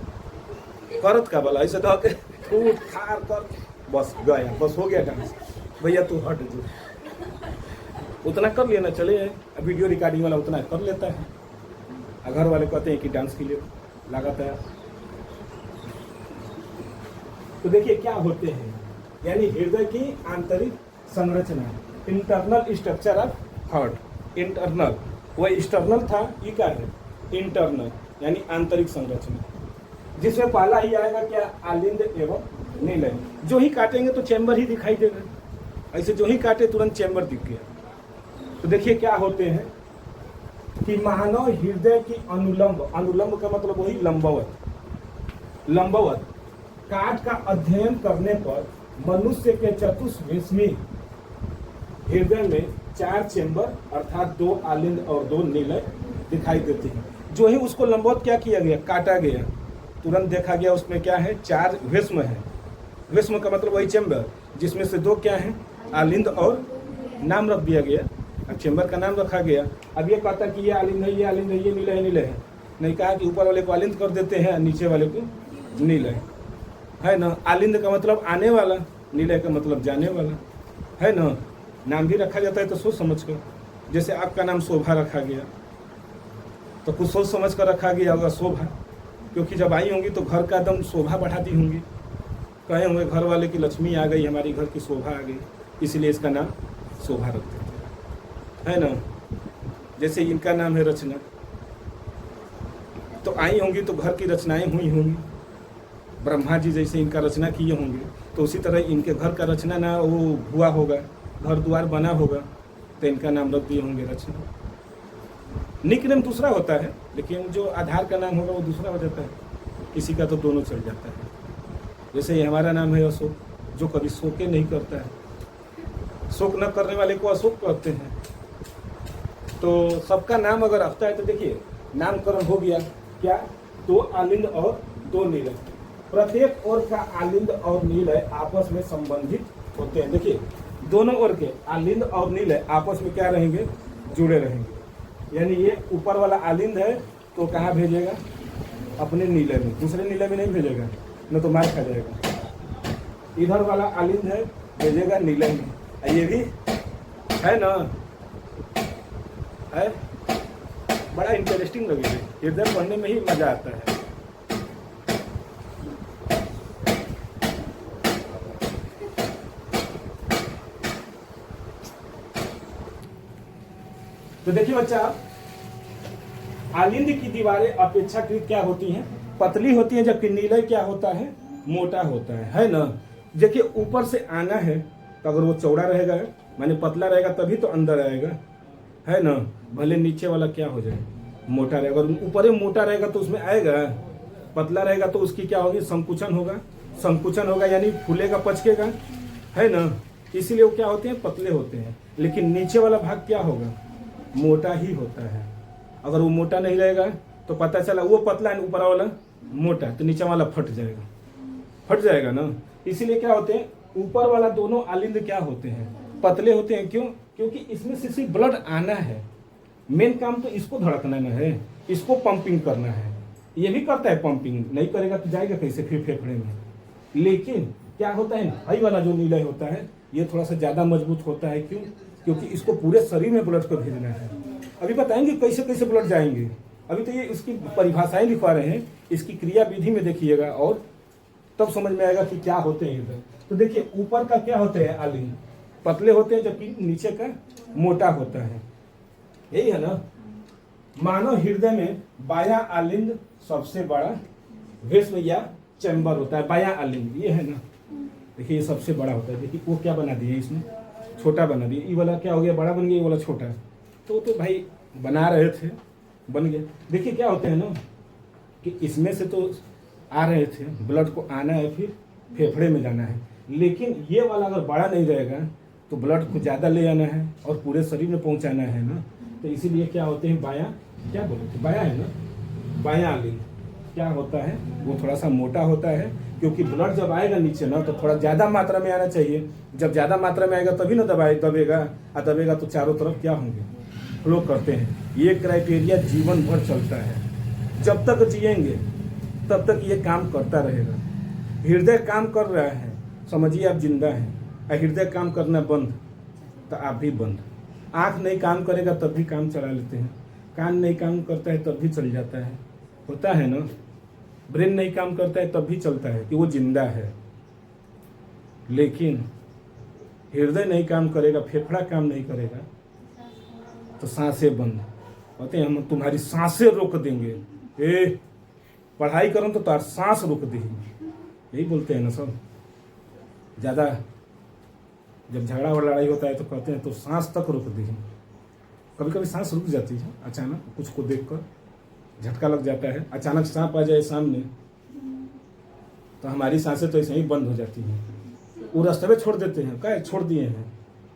करत का भला, ऐसे धो के कूद खार कर, बस गया, बस हो गया डांस, भैया तू हट जो, उतना कर लेना चले। वीडियो रिकॉर्डिंग वाला उतना कर लेता है, घर वाले कहते हैं कि डांस के लिए लागत है। तो देखिए क्या होते हैं, यानी हृदय की आंतरिक संरचना, internal structure of heart, internal, वह एक्सटर्नल था, ये क्या है इंटरनल, यानी आंतरिक संरचना, जिसमें पहला ही आएगा क्या, आलिंद एवं नीलय। जो ही काटेंगे तो चैम्बर ही दिखाई देगा, ऐसे जो ही काटे तुरंत चैम्बर दिख गया। तो देखिए क्या होते हैं कि मानव हृदय की अनुलंब, अनुलंब का मतलब वही लंबवत, लंबवत काट का अध्ययन करने पर मनुष्य के चतुष्वेशमी हृदय में 4 चेंबर अर्थात 2 आलिंद और 2 नीलय दिखाई देते हैं। जो ही उसको लंबवत क्या किया गया, काटा गया, तुरंत देखा गया उसमें क्या है, 4 वेश्म है। वेश्म का मतलब वही चेंबर, जिसमें से 2 क्या है, आलिंद और नाम रख दिया गया, चेंबर का नाम रखा गया। अब ये कहता कि ये आलिंद है, ये आलिंद है, ये नीलय है, नीलय है, नहीं कहा कि ऊपर वाले को आलिंद कर देते हैं, नीचे वाले को नीलय, है ना। आलिंद का मतलब आने वाला, नीलय का मतलब जाने वाला, है ना। नाम भी रखा जाता है तो सोच समझ कर, जैसे आपका नाम शोभा रखा गया तो कुछ सोच समझ कर रखा गया होगा शोभा, क्योंकि जब आई होंगी तो घर का एकदम शोभा बढ़ाती होंगी, कहे होंगे घर वाले की लक्ष्मी आ गई, हमारी घर की शोभा आ गई, इसलिए इसका नाम शोभा रख देते है ना। जैसे इनका नाम है रचना, तो आई होंगी तो घर की रचनाएं हुई होंगी, ब्रह्मा जी जैसे इनका रचना किए होंगे, तो उसी तरह इनके घर का रचना ना वो हुआ होगा, घर द्वार बना होगा, तो इनका नाम रख दिए होंगे रचना। निकनेम दूसरा होता है, लेकिन जो आधार का नाम होगा वो दूसरा हो जाता है, किसी का तो दोनों चल जाता है। जैसे ये हमारा नाम है अशोक, जो कभी शोके नहीं करता है, शोक न करने वाले को अशोक कहते हैं। तो सबका नाम अगर रखता है तो देखिए नामकरण हो गया क्या, 2 आलिंद और 2 नीलय, प्रत्येक ओर का आलिंद और नीलय आपस में संबंधित होते हैं। देखिए दोनों ओर के आलिंद और नीलय आपस में क्या रहेंगे, जुड़े रहेंगे। यानी ये ऊपर वाला आलिंद है तो कहाँ भेजेगा, अपने नीलय में, दूसरे नीलय में नहीं भेजेगा, न तो मार खा जाएगा। इधर वाला आलिंद है, भेजेगा नीलय में। ये भी है ना, है बड़ा इंटरेस्टिंग लगी है, हृदय पढ़ने में ही मजा आता है। तो देखिए बच्चा, आलिंद की दीवारें अपेक्षाकृत क्या होती हैं, पतली होती हैं, जबकि नीलय क्या होता है, मोटा होता है ना। देखिए ऊपर से आना है तो अगर वो चौड़ा रहेगा, माने पतला रहेगा तभी तो अंदर आएगा, है ना। भले नीचे वाला क्या हो जाए, मोटा रहेगा, अगर ऊपर ही मोटा रहेगा तो उसमें आएगा, पतला रहेगा तो उसकी क्या होगी, संकुचन होगा, संकुचन होगा यानी फूलेगा, पचकेगा, है ना। इसीलिए वो क्या होते हैं, पतले होते हैं। लेकिन नीचे वाला भाग क्या होगा, मोटा ही होता है। अगर वो मोटा नहीं रहेगा तो पता चला वो पतला है, ऊपर वाला मोटा, तो नीचे वाला फट जाएगा, फट जाएगा ना। इसीलिए क्या होते हैं, ऊपर वाला दोनों आलिंद क्या होते हैं, पतले होते हैं। क्यों, क्योंकि इसमें से सिर्फ ब्लड आना है, मेन काम तो इसको धड़कना ना है, इसको पंपिंग करना है। ये भी करता है पंपिंग, नहीं करेगा तो जाएगा कैसे फिर फेफड़े में। लेकिन क्या होता है, हाई वाला जो नीलय होता है ये थोड़ा सा ज्यादा मजबूत होता है। क्यों, क्योंकि इसको पूरे शरीर में ब्लड को भेजना है। अभी बताएंगे कैसे कैसे ब्लड जाएंगे, अभी तो ये उसकी परिभाषाएं लिखवा रहे हैं, इसकी क्रिया विधि में देखिएगा और तब समझ में आएगा कि क्या होते हैं हृदय। तो देखिए ऊपर का क्या होते हैं, आलिंग पतले होते हैं, जबकि नीचे का मोटा होता है, यही है ना। मानव हृदय में बायां आलिंद सबसे बड़ा विश्व या चैम्बर होता है, बायां आलिंद ये है ना, देखिए ये सबसे बड़ा होता है। देखिए वो क्या बना दिए इसमें, छोटा बना दिए, ये वाला क्या हो गया, बड़ा बन गया, ये वाला छोटा। तो भाई बना रहे थे, बन गया। देखिए क्या होते हैं ना कि इसमें से तो आ रहे थे, ब्लड को आना है फिर फेफड़े में जाना है, लेकिन ये वाला अगर बड़ा नहीं रहेगा तो ब्लड को ज़्यादा ले आना है और पूरे शरीर में पहुंचाना है ना। तो इसीलिए क्या होते हैं, बायां, क्या बोले थे, बायां है ना, बायां आलिंद क्या होता है, वो थोड़ा सा मोटा होता है, क्योंकि ब्लड जब आएगा नीचे ना तो थोड़ा ज़्यादा मात्रा में आना चाहिए। जब ज़्यादा मात्रा में आएगा तभी ना दबेगा, और दबेगा तो चारों तरफ क्या होंगे, फ्लो करते हैं। ये क्राइटेरिया जीवन भर चलता है, जब तक जिएंगे तब तक ये काम करता रहेगा। हृदय काम कर रहा है, समझिए आप जिंदा हैं, और हृदय काम करना बंद तो आप भी बंद। आँख नहीं काम करेगा तब भी काम चला लेते हैं, कान नहीं काम करता है तब भी चल जाता है, होता है ना। ब्रेन नहीं काम करता है तब भी चलता है कि वो जिंदा है। लेकिन हृदय नहीं काम करेगा, फेफड़ा काम नहीं करेगा तो सांसें बंद होते हैं। हम तुम्हारी सांसें रोक देंगे, पढ़ाई करो तो तार सांस रोक देंगे, यही बोलते हैं ना सब। ज़्यादा जब झगड़ा और लड़ाई होता है तो कहते हैं तो सांस तक रोक देंगे। कभी कभी सांस रुक जाती है अचानक, कुछ को देखकर झटका लग जाता है, अचानक सांप आ जाए सामने तो हमारी सांसें तो ऐसे ही बंद हो जाती हैं। वो रास्ते में छोड़ देते हैं, क्या छोड़ दिए हैं,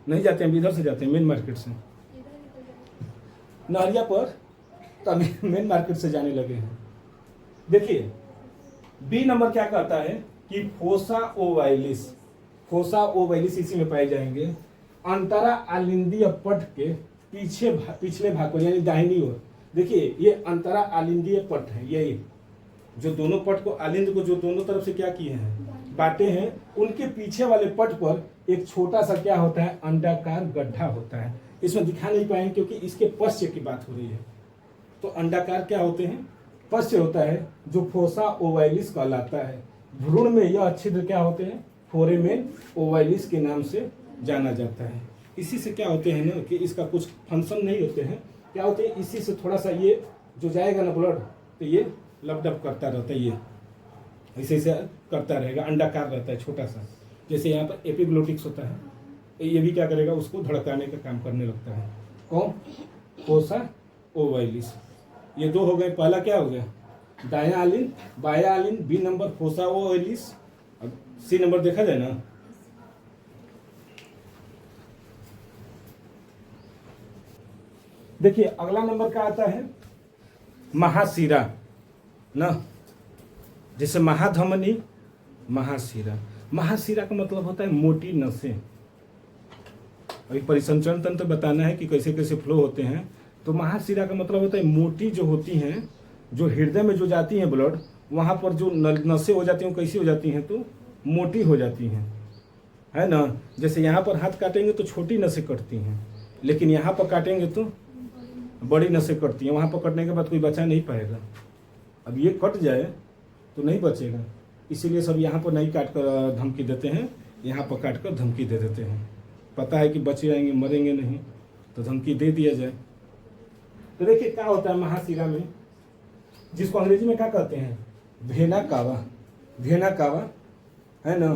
नहीं जाते हैं, इधर से जाते हैं मेन मार्केट से, नहरिया पर तभी मेन मार्केट से जाने लगे हैं। देखिए बी नंबर क्या कहता है कि फोसा ओवाइलिस, फोसा ओवाइलिस इसी में पाए जाएंगे। अंतरा आलिंदीय पट के पिछले भाग को यानी दाहिनी ओर। देखिए ये अंतरा आलिंदीय पट है, यही जो दोनों पट को, आलिंद को जो दोनों तरफ से क्या किए हैं, बांटे हैं, उनके पीछे वाले पट पर एक छोटा सा क्या होता है, अंडाकार गड्ढा होता है। इसमें दिखा नहीं पाएंगे क्योंकि इसके पश्च की बात हो रही है। तो अंडाकार क्या होते हैं, पश्च होता है, जो फोसा ओवाइलिस कहलाता है। भ्रूण में यह छिद्र क्या होते हैं, फोरेमेन ओवाइलिस के नाम से जाना जाता है। इसी से क्या होते हैं ना कि इसका कुछ फंक्शन नहीं होते हैं, क्या होते हैं, इसी से थोड़ा सा ये जो जाएगा ना ब्लड तो ये लपडप करता रहता है, ये ऐसे ऐसे करता रहेगा, अंडाकार रहता है छोटा सा, जैसे यहाँ पर एपिग्लोटिक्स होता है, ये भी क्या करेगा, उसको धड़काने का काम करने लगता है। कौन, फोसा ओवाइलिस। ये दो हो गए, पहला क्या हो गया, दायां आलिंद, बायां आलिंद, बी नंबर फोसा ओवाइलिस। अब सी नंबर देखा जाए ना, देखिए अगला नंबर क्या आता है, महाशिरा ना, जैसे महाधमनी, महाशिरा। महाशिरा का मतलब होता है मोटी नसें। अभी परिसंचरण तंत्र बताना है कि कैसे कैसे फ्लो होते हैं। तो महाशिरा का मतलब होता है मोटी जो होती हैं, जो हृदय में जो जाती हैं ब्लड, वहाँ पर जो नसें हो जाती हैं, कैसी हो जाती हैं, तो मोटी हो जाती हैं, है ना। जैसे यहाँ पर हाथ काटेंगे तो छोटी नसें कटती हैं, लेकिन यहाँ पर काटेंगे तो बड़ी नसें कटती हैं। वहाँ पर कटने के बाद कोई बचा नहीं पाएगा। अब ये कट जाए तो नहीं बचेगा, इसीलिए सब यहाँ पर नहीं काट कर धमकी देते हैं, यहाँ पर काट कर धमकी दे देते हैं। पता है कि बचे जाएंगे, मरेंगे नहीं, तो धमकी दे दिया जाए। तो देखिए क्या होता है महाशिरा में, जिसको अंग्रेजी में क्या कहते हैं, वेना कावा, वेना कावा, है ना।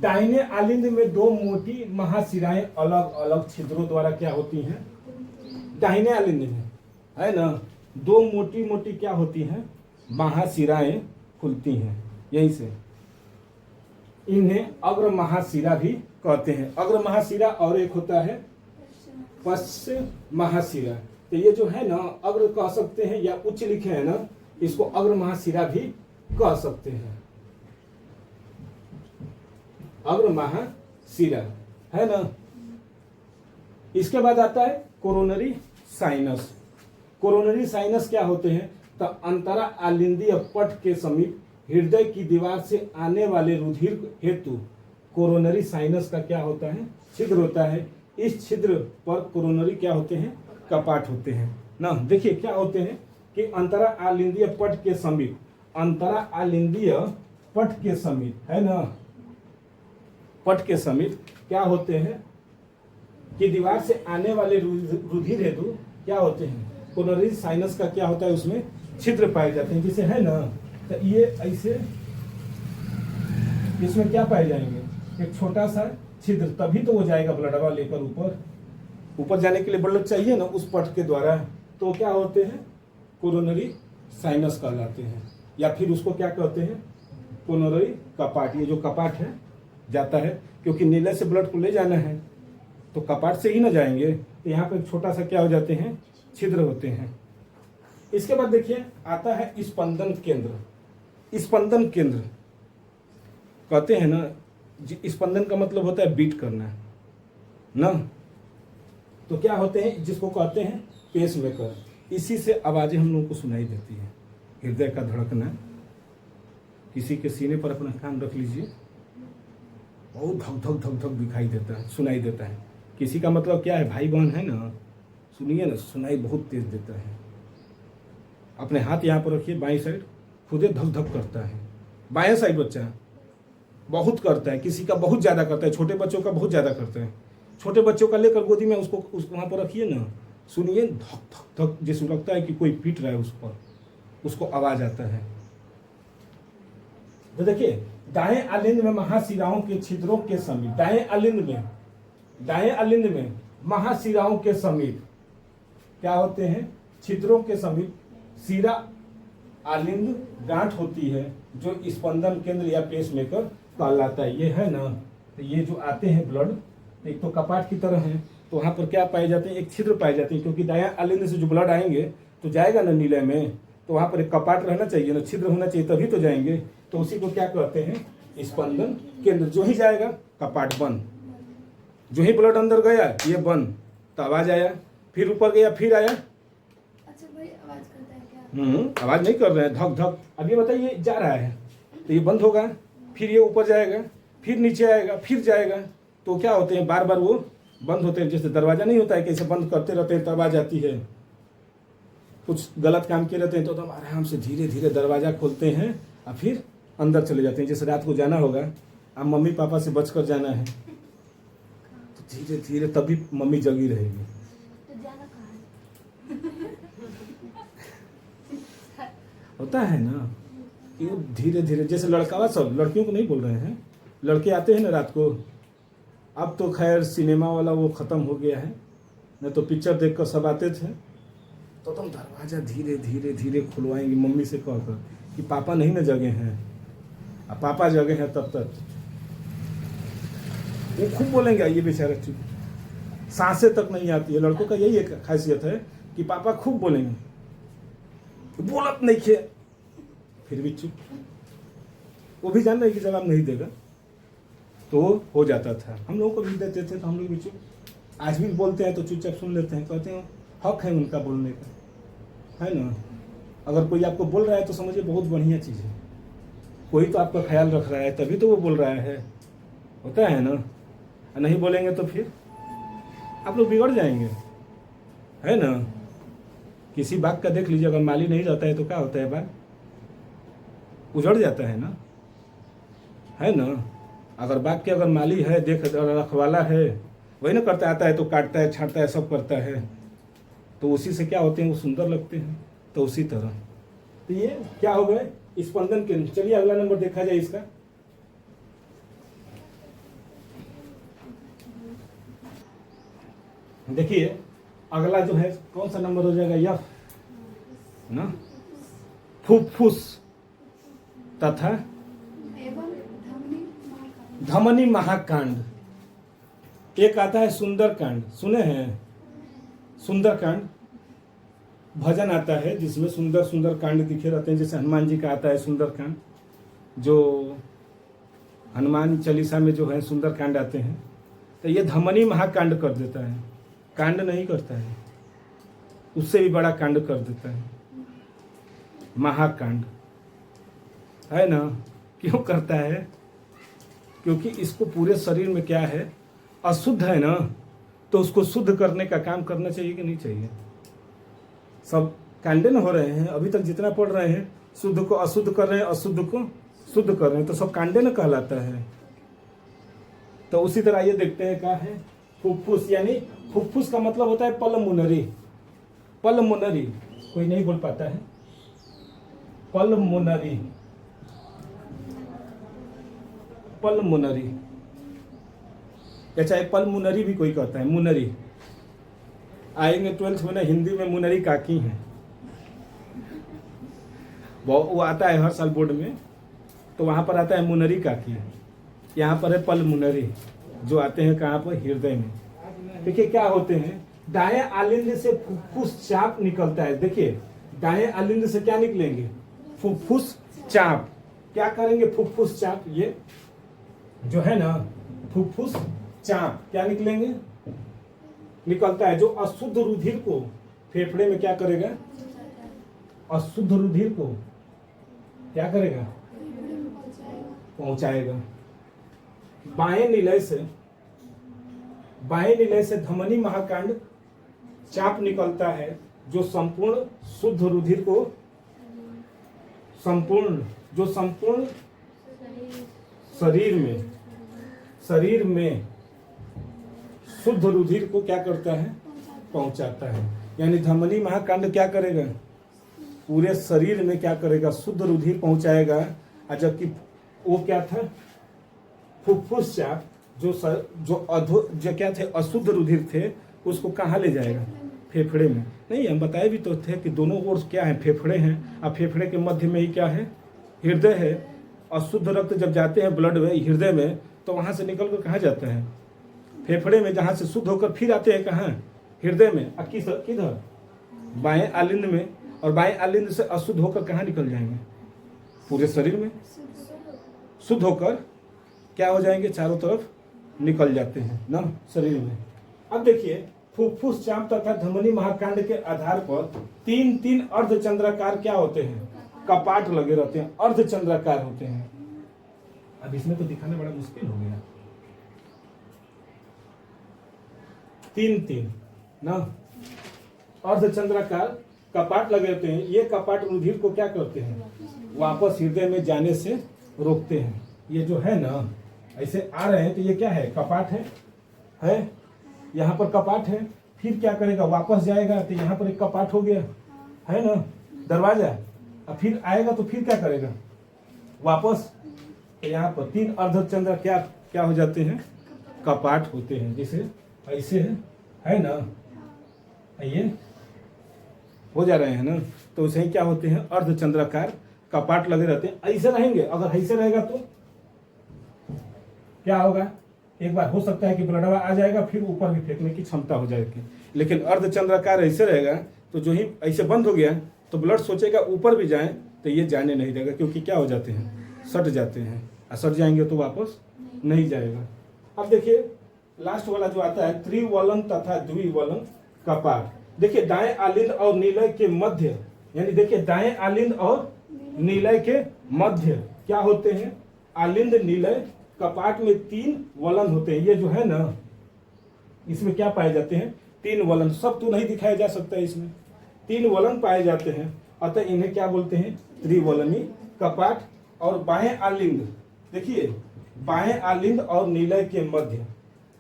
दाहिने आलिंद में दो मोटी महाशिराएं अलग अलग छिद्रों द्वारा क्या होती हैं, दाहिने आलिंद में, है ना, दो मोटी मोटी क्या होती हैं, महाशिराएं खुलती हैं यहीं से। इन्हें अग्र महाशिरा भी कहते हैं। अग्र महाशिरा और एक होता है पश्च महाशिरा। तो ये जो है ना, अग्र कह सकते हैं या उच्च लिखे हैं ना, इसको अग्र महाशिरा भी कह सकते हैं, अग्र महाशिरा, है ना। इसके बाद आता है कोरोनरी साइनस। कोरोनरी साइनस क्या होते हैं, तो अंतरा आलिंदीय पट के समीप हृदय की दीवार से आने वाले रुधिर हेतु कोरोनरी साइनस का क्या होता है, छिद्र होता है। इस छिद्र पर कोरोनरी क्या होते हैं, कपाट होते हैं ना। देखिए क्या होते हैं कि अंतरा आलिंदीय पट के समीप, अंतरा आलिंदीय पट के समीप, है ना, पट के समीप क्या होते हैं कि दीवार से आने वाले रुधिर हेतु क्या होते हैं, कोरोनरी साइनस का क्या होता है, उसमें छिद्र पाए जाते हैं, जिसे है ना, तो ये ऐसे इसमें क्या पाए जाएंगे, एक छोटा सा छिद्र, तभी तो वो जाएगा ब्लडवा लेकर ऊपर, ऊपर जाने के लिए ब्लड चाहिए ना उस पट के द्वारा, तो क्या होते हैं, कोरोनरी साइनस कहलाते हैं, या फिर उसको क्या कहते हैं, कोरोनरी कपाट। ये जो कपाट है जाता है, क्योंकि नीले से ब्लड को ले जाना है तो कपाट से ही ना जाएंगे, तो यहाँ पे छोटा सा क्या हो जाते हैं, छिद्र होते हैं। इसके बाद देखिए आता है स्पंदन केंद्र। स्पंदन केंद्र कहते हैं ना, स्पंदन का मतलब होता है बीट करना ना, तो क्या होते हैं, जिसको कहते हैं पेस मेकर। इसी से आवाजें हम लोगों को सुनाई देती है, हृदय का धड़कना। किसी के सीने पर अपना कान रख लीजिए, बहुत धक धक धक धक दिखाई देता है, सुनाई देता है। किसी का मतलब क्या है, भाई बहन है ना, सुनिए ना, सुनाई बहुत तेज देता है। अपने हाथ यहाँ पर रखिए, बाईं साइड, खुदे धक धक करता है। बाएं साइड बच्चा बहुत करता है, किसी का बहुत ज्यादा करता है, छोटे बच्चों का बहुत ज्यादा करता है। छोटे बच्चों का लेकर गोदी में उसको वहां पर रखिए ना, सुनिए धक धक धक, जैसे लगता है कि कोई पीट रहा है उस पर, उसको आवाज आता है। तो देखिए दाएं अलिंद में महाशिराओं के छिद्रों के समीप, दाएं अलिंद में महाशिराओं के समीप क्या होते हैं, छिद्रों के समीप शिरा आलिंद गांठ होती है, जो स्पंदन केंद्र या पेस मेकर कहलाता है। ये है ना, तो ये जो आते हैं ब्लड, एक तो कपाट की तरह है, तो वहां पर क्या पाए जाते हैं, एक छिद्र पाए जाते हैं, क्योंकि दायां अलिंद से जो ब्लड आएंगे तो जाएगा ना नीले में, तो वहां पर एक कपाट रहना चाहिए ना, छिद्र होना चाहिए, तभी तो जाएंगे। तो उसी को क्या कहते हैं, स्पंदन केंद्र। जो ही जाएगा कपाट बंद, जो ही ब्लड अंदर गया ये बंद, तो आवाज आया, फिर ऊपर गया, फिर आया। अच्छा भाई, आवाज करता है क्या? आवाज नहीं कर रहे हैं, धक धक। अब ये बताइए जा रहा है तो ये बंद होगा, फिर ये ऊपर जाएगा, फिर नीचे आएगा, फिर जाएगा, तो क्या होते हैं, बार बार वो बंद होते हैं। जैसे दरवाजा नहीं होता है, कैसे बंद करते रहते हैं तब आवाज आती है। कुछ गलत काम किए रहते हैं तो आराम से धीरे धीरे दरवाजा खोलते हैं और फिर अंदर चले जाते हैं। जैसे रात को जाना होगा, अब मम्मी पापा से बचकर जाना है, तो धीरे धीरे तभी मम्मी जगी रहेगी। तो जाना कहाँ है? होता है ना कि वो धीरे धीरे, जैसे लड़का, सब लड़कियों को नहीं बोल रहे हैं, लड़के आते हैं ना रात को। अब तो खैर सिनेमा वाला वो खत्म हो गया है, नहीं तो पिक्चर देखकर सब आते थे, तो तुम दरवाजा धीरे धीरे धीरे खुलवाएंगे मम्मी से कहकर कि पापा नहीं ना जगे हैं। अब पापा जगे हैं तब तक वो खूब बोलेंगे, ये बेचारा चुप, सांसें तक नहीं आती है। लड़कों का यही एक खासियत है कि पापा खूब बोलेंगे, बोलत नहीं खे, फिर भी चुप। वो भी जान रहे कि जवाब नहीं देगा, तो हो जाता था। हम लोगों को भी देते थे तो हम लोग भी चुप। आज भी बोलते हैं तो चुपचाप सुन लेते हैं, कहते हैं हक है उनका बोलने का, है ना। अगर कोई आपको बोल रहा है तो समझिए बहुत बढ़िया चीज़ है, कोई तो आपका ख्याल रख रहा है, तभी तो वो बोल रहा है, होता है ना। नहीं बोलेंगे तो फिर आप लोग बिगड़ जाएंगे, है ना। किसी बाग का देख लीजिए, अगर माली नहीं रहता है तो क्या होता है, बाग उजड़ जाता है ना, है ना। अगर बाग के अगर माली है, देख रखवाला है, वही ना करता, आता है तो काटता है, छांटता है, सब करता है, तो उसी से क्या होते हैं, वो सुंदर लगते हैं। तो उसी तरह तो ये क्या हो गए, स्पंदन केंद्र। चलिए अगला नंबर देखा जाए इसका। देखिए अगला जो है कौन सा नंबर हो जाएगा, यह ना, फुफ्फुस तथा एवं धमनी महाकांड। एक आता है सुंदरकांड, सुने हैं, सुंदरकांड भजन आता है जिसमें सुंदर सुंदर कांड दिखे रहते हैं। जैसे हनुमान जी का आता है सुंदरकांड, जो हनुमान चालीसा में जो है सुंदरकांड आते हैं, तो ये धमनी महाकांड कर देता है, कांड नहीं करता है, उससे भी बड़ा कांड कर देता है, महाकांड, है ना। क्यों करता है, क्योंकि इसको पूरे शरीर में क्या है, अशुद्ध है ना, तो उसको शुद्ध करने का काम करना चाहिए कि नहीं चाहिए, सब कांडे न हो रहे हैं। अभी तक जितना पढ़ रहे हैं, शुद्ध को अशुद्ध कर रहे हैं, अशुद्ध को शुद्ध कर रहे हैं, तो सब कांडे न कहलाता है। तो उसी तरह ये देखते हैं क्या है फुफ्फुस, यानी फुफ्फुस का मतलब होता है पल्मोनरी। पल्मोनरी कोई नहीं बोल पाता है, पल्मोनरी, पल्मोनरी। अच्छा, एक पल्मोनरी भी कोई कहता है, मुनरी। आएंगे 12th में ना, हिंदी में मुनरी काकी हैं, वो आता है हर साल बोर्ड में, तो वहां पर आता है मुनरी काकी। यहाँ पर है पल्मोनरी, जो आते हैं कहाँ पर, हृदय में। देखिए क्या होते हैं, दाएं आलिंद से फुफ्फुस चाप निकलता है। देखिए दाएं आलिंद से क्या निकलेंगे, फुफ्फुस चाप। क्या करेंगे, फुफ्फुस चाप, ये जो है ना फुफ्फुस चाप क्या निकलेंगे, निकलता है, जो अशुद्ध रुधिर को फेफड़े में क्या करेगा, अशुद्ध रुधिर को क्या करेगा, पहुंचाएगा। बाएं निलय से धमनी महाकांड चाप निकलता है, जो संपूर्ण शुद्ध रुधिर को संपूर्ण शरीर में शुद्ध रुधिर को क्या करता है, पहुंचाता है। यानी धमनी महाकांड क्या करेगा, पूरे शरीर में क्या करेगा, शुद्ध रुधिर पहुंचाएगा। और जबकि वो क्या था, फुफ्फुस चाप जो क्या थे, अशुद्ध रुधिर थे, उसको कहाँ ले जाएगा, फेफड़े में। नहीं, हम बताए भी तो थे कि दोनों ओर क्या है, फेफड़े हैं, और फेफड़े के मध्य में ही क्या है, हृदय है। अशुद्ध रक्त जब जाते हैं ब्लड में, हृदय में, तो वहां से निकल कर कहाँ जाता है, फेफड़े में, जहां से शुद्ध होकर फिर आते हैं कहाँ, हृदय में। किधर, बाएं आलिंद में। और बाएं आलिंद से अशुद्ध होकर कहाँ निकल जाएंगे, पूरे शरीर में शुद्ध होकर क्या हो जाएंगे, चारों तरफ निकल जाते हैं ना शरीर में। अब देखिए फुफ्फुस चाप तथा धमनी महाकांड के आधार पर तीन अर्धचंद्राकार क्या होते हैं, कपाट लगे रहते हैं, अर्धचंद्राकार होते हैं। अब इसमें तो दिखाना बड़ा मुश्किल हो गया। तीन ना अर्धचंद्राकार कपाट लगे होते हैं। ये कपाट रुधिर को क्या करते हैं, वापस हृदय में जाने से रोकते हैं। ये जो है ना ऐसे आ रहे हैं, तो ये क्या है, कपाट है यहाँ पर कपाट है। फिर क्या करेगा, वापस जाएगा, तो यहाँ पर एक कपाट हो गया है ना, दरवाजा। अब फिर आएगा तो फिर क्या करेगा, वापस। तो यहाँ पर 3 अर्धचंद्र क्या हो जाते हैं, कपाट होते हैं। जैसे ऐसे है ना, ये हो जा रहे हैं ना, तो उसे क्या होते हैं, अर्धचंद्राकार कपाट लगे रहते हैं। ऐसे रहेंगे, अगर ऐसे रहेगा तो क्या होगा, एक बार हो सकता है कि ब्लडवा आ जाएगा, फिर ऊपर भी फेंकने की क्षमता हो जाएगी। लेकिन अर्धचंद्राकार ऐसे रहेगा, तो जो ही ऐसे बंद हो गया तो ब्लड सोचेगा ऊपर भी जाए, तो ये जाने नहीं देगा, क्योंकि क्या हो जाते हैं, सट जाते हैं। और सट जाएंगे तो वापस नहीं जाएगा। अब देखिए लास्ट वाला जो आता है, त्रिवलन तथा द्विवलन कपाट। देखिए दाएं आलिंद और नीलय के मध्य, यानी देखिए दाएं आलिंद और नीलय के मध्य क्या होते हैं, आलिंद नीलय कपाट में 3 वलन होते हैं। ये जो है ना, इसमें क्या पाए जाते हैं, 3 वलन। सब तो नहीं दिखाया जा सकता है, इसमें 3 वलन पाए जाते हैं, अतः इन्हें क्या बोलते हैं, त्रिवलनी कपाट। और बाएं आलिंद, देखिए बाएं आलिंद और नीलय के मध्य,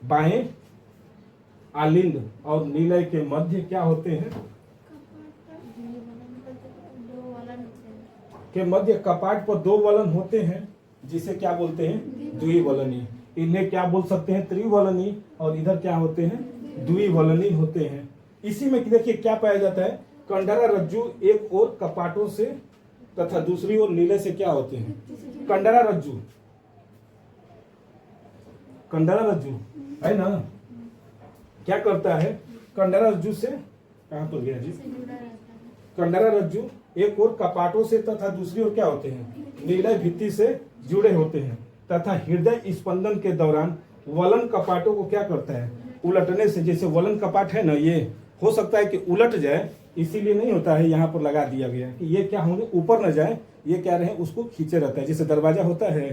बाएं आलिंद और नीलय के मध्य क्या होते हैं, के मध्य कपाट पर 2 वलन होते हैं, जिसे क्या बोलते हैं, द्विवलनी। इन्हें क्या बोल सकते हैं, त्रिवलनी, और इधर क्या होते हैं, द्विवलनी होते हैं। इसी में देखिए क्या पाया जाता है, कंडरा रज्जु एक और कपाटों से तथा दूसरी ओर नीले से क्या होते हैं, कंडरा रज्जु है ना, क्या करता है, कंडरा रज्जु से कहां पर गया जी, कंडरा रज्जु एक और कपाटों से तथा दूसरी ओर क्या होते हैं, नीलय भित्ति से जुड़े होते हैं, तथा हृदय स्पंदन के दौरान वलन कपाटों को क्या करता है, उलटने से। जैसे वलन कपाट है ना, ये हो सकता है कि उलट जाए, इसीलिए नहीं होता है, यहाँ पर लगा दिया गया कि ये क्या होंगे, ऊपर न जाए, ये क्या रहे, उसको खींचे रहता है। जैसे दरवाजा होता है,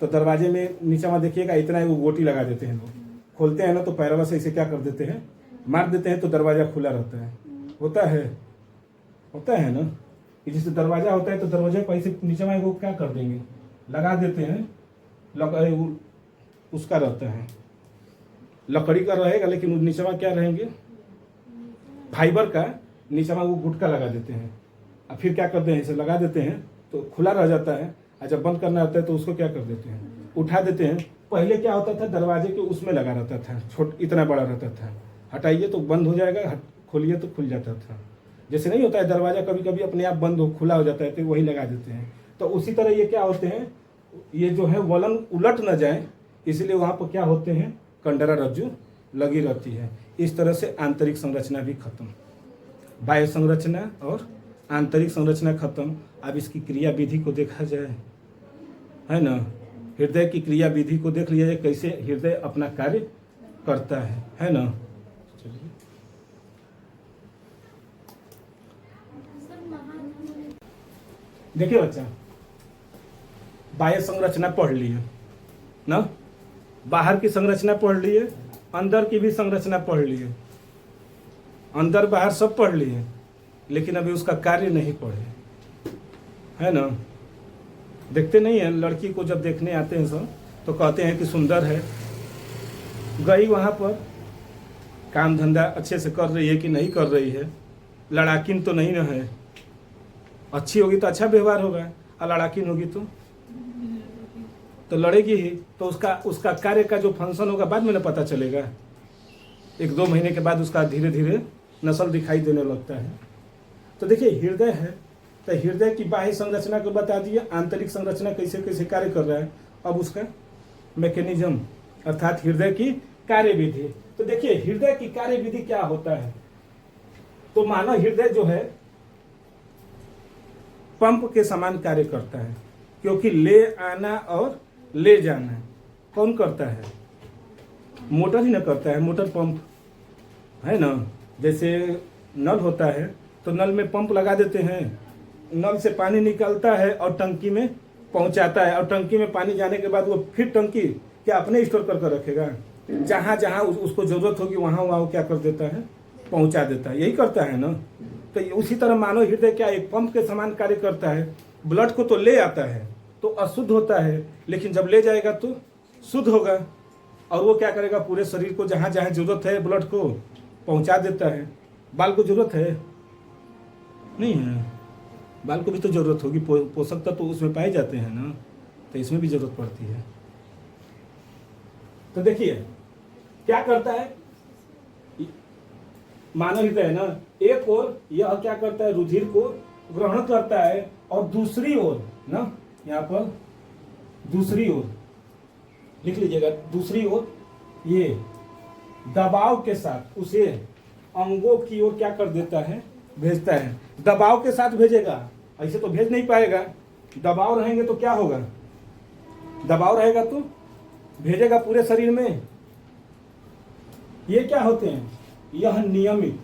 तो दरवाजे में नीचे में देखिएगा इतना ही वो गोटी लगा देते हैं लोग, खोलते हैं ना तो पैरवा से इसे क्या कर देते हैं, मार देते हैं, तो दरवाजा खुला रहता है, होता है। होता है ना कि जैसे दरवाजा होता है तो दरवाजे पर ऐसे नीचे में वो क्या कर देंगे, लगा देते हैं, उसका रहता है, लकड़ी का रहेगा लेकिन नीचे में क्या रहेंगे, फाइबर का, नीचे में वो गुटका लगा देते हैं। और फिर क्या करते हैं, इसे लगा देते हैं तो खुला रह जाता है, और जब बंद करना होता है तो उसको क्या कर देते हैं, उठा देते हैं। पहले क्या होता था, दरवाजे के उसमें लगा रहता था, इतना बड़ा रहता था, हटाइए तो बंद हो जाएगा, खोलिए तो खुल जाता था। जैसे नहीं होता है दरवाजा कभी कभी अपने आप बंद हो खुला हो जाता है, तो वही लगा देते हैं। तो उसी तरह ये क्या होते हैं, ये जो है वलन उलट न जाए, इसलिए वहाँ पर क्या होते हैं, कंडरा रज्जु लगी रहती है। इस तरह से आंतरिक संरचना भी खत्म, बाह्य संरचना और आंतरिक संरचना खत्म। अब इसकी क्रिया विधि को देखा जाए, है ना, हृदय की क्रिया विधि को देख लिया जाए, कैसे हृदय अपना कार्य करता है ना। चलिए देखिए बच्चा, बाह्य संरचना पढ़ लिए ना, बाहर की संरचना पढ़ लिए, अंदर की भी संरचना पढ़ लिए, अंदर बाहर सब पढ़ लिए, लेकिन अभी उसका कार्य नहीं पढ़े, है ना। देखते नहीं है, लड़की को जब देखने आते हैं सब तो कहते हैं कि सुंदर है, गई वहाँ पर काम धंधा अच्छे से कर रही है कि नहीं कर रही है, लड़ाकिन तो नहीं ना है, अच्छी होगी तो अच्छा व्यवहार होगा, और लड़ाकिन होगी तो लड़ेगी ही, तो उसका कार्य का जो फंक्शन होगा बाद में ना पता चलेगा, 1-2 महीने के बाद उसका धीरे धीरे नस्ल दिखाई देने लगता है। तो देखिए हृदय है, तो हृदय की बाह्य संरचना को बता दिया, आंतरिक संरचना कैसे कैसे कार्य कर रहा है, अब उसका मैकेनिज्म अर्थात हृदय की कार्य विधि। तो देखिए हृदय की कार्य विधि क्या होता है, तो मानव हृदय जो है पंप के समान कार्य करता है, क्योंकि ले आना और ले जाना कौन करता है, मोटर ही ना करता है, मोटर पंप है ना। जैसे नल होता है तो नल में पंप लगा देते हैं, नल से पानी निकलता है और टंकी में पहुंचाता है, और टंकी में पानी जाने के बाद वो फिर टंकी क्या अपने स्टोर कर रखेगा, जहां जहां उसको जरूरत होगी वहां वहां वो क्या कर देता है, पहुंचा देता है, यही करता है ना। तो उसी तरह मानव हृदय क्या एक पंप के समान कार्य करता है, ब्लड को तो ले आता है तो अशुद्ध होता है, लेकिन जब ले जाएगा तो शुद्ध होगा, और वो क्या करेगा, पूरे शरीर को जहां जहां जरूरत है ब्लड को पहुंचा देता है। बाल को जरूरत है नहीं है, बाल को भी तो जरूरत होगी, पोषक तत्व तो उसमें पाए जाते हैं ना, तो इसमें भी जरूरत पड़ती है। तो देखिए क्या करता है मानव हृदय है ना, एक ओर यह क्या करता है, रुधिर को ग्रहण करता है, और दूसरी ओर ना, यहाँ पर दूसरी ओर लिख लीजिएगा, दूसरी ओर ये दबाव के साथ उसे अंगों की ओर क्या कर देता है, भेजता है। दबाव के साथ भेजेगा, ऐसे तो भेज नहीं पाएगा, दबाव रहेंगे तो क्या होगा, दबाव रहेगा तो भेजेगा पूरे शरीर में। ये क्या होते हैं, यह नियमित,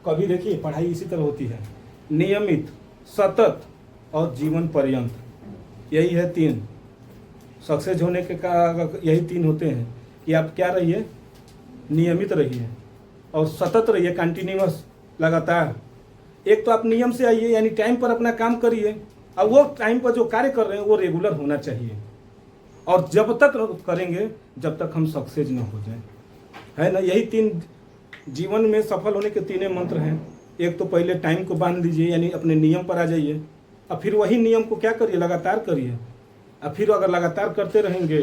कभी देखिए पढ़ाई इसी तरह होती है, नियमित, सतत और जीवन पर्यंत, यही है 3 सक्सेस होने के का, यही 3 होते हैं कि आप क्या रहिए, नियमित रहिए और सतत रहिए, कंटिन्यूअस, लगातार। एक तो आप नियम से आइए, यानी टाइम पर अपना काम करिए, और वो टाइम पर जो कार्य कर रहे हैं वो रेगुलर होना चाहिए, और जब तक करेंगे जब तक हम सक्सेस न हो जाए, है ना। यही 3 जीवन में सफल होने के 3 मंत्र हैं। एक तो पहले टाइम को बांध लीजिए, यानी अपने नियम पर आ जाइए, और फिर वही नियम को क्या करिए, लगातार करिए, और फिर अगर लगातार करते रहेंगे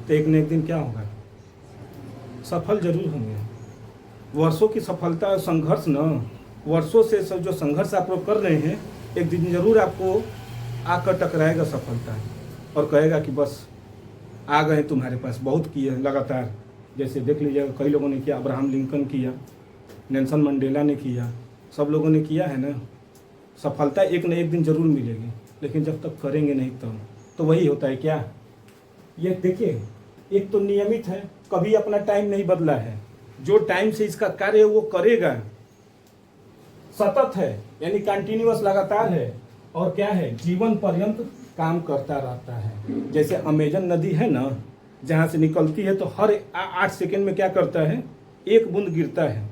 तो एक न एक दिन क्या होगा, सफल जरूर होंगे। वर्षों की सफलता और संघर्ष न, वर्षों से सब जो संघर्ष आप लोग कर रहे हैं, एक दिन जरूर आपको आकर टकराएगा सफलता, और कहेगा कि बस आ गए तुम्हारे पास, बहुत किए लगातार। जैसे देख लीजिएगा, कई लोगों ने किया, अब्राहम लिंकन किया, नेल्सन मंडेला ने किया, सब लोगों ने किया है ना। सफलता एक न एक दिन जरूर मिलेगी, लेकिन जब तक करेंगे नहीं तब। तो वही होता है क्या, ये देखिए, एक तो नियमित है, कभी अपना टाइम नहीं बदला है, जो टाइम से इसका कार्य है वो करेगा, सतत है यानी कंटिन्यूअस, लगातार है, और क्या है, जीवन पर्यंत काम करता रहता है। जैसे अमेजन नदी है ना, जहाँ से निकलती है तो हर 8 सेकंड में क्या करता है, 1 बूंद गिरता है,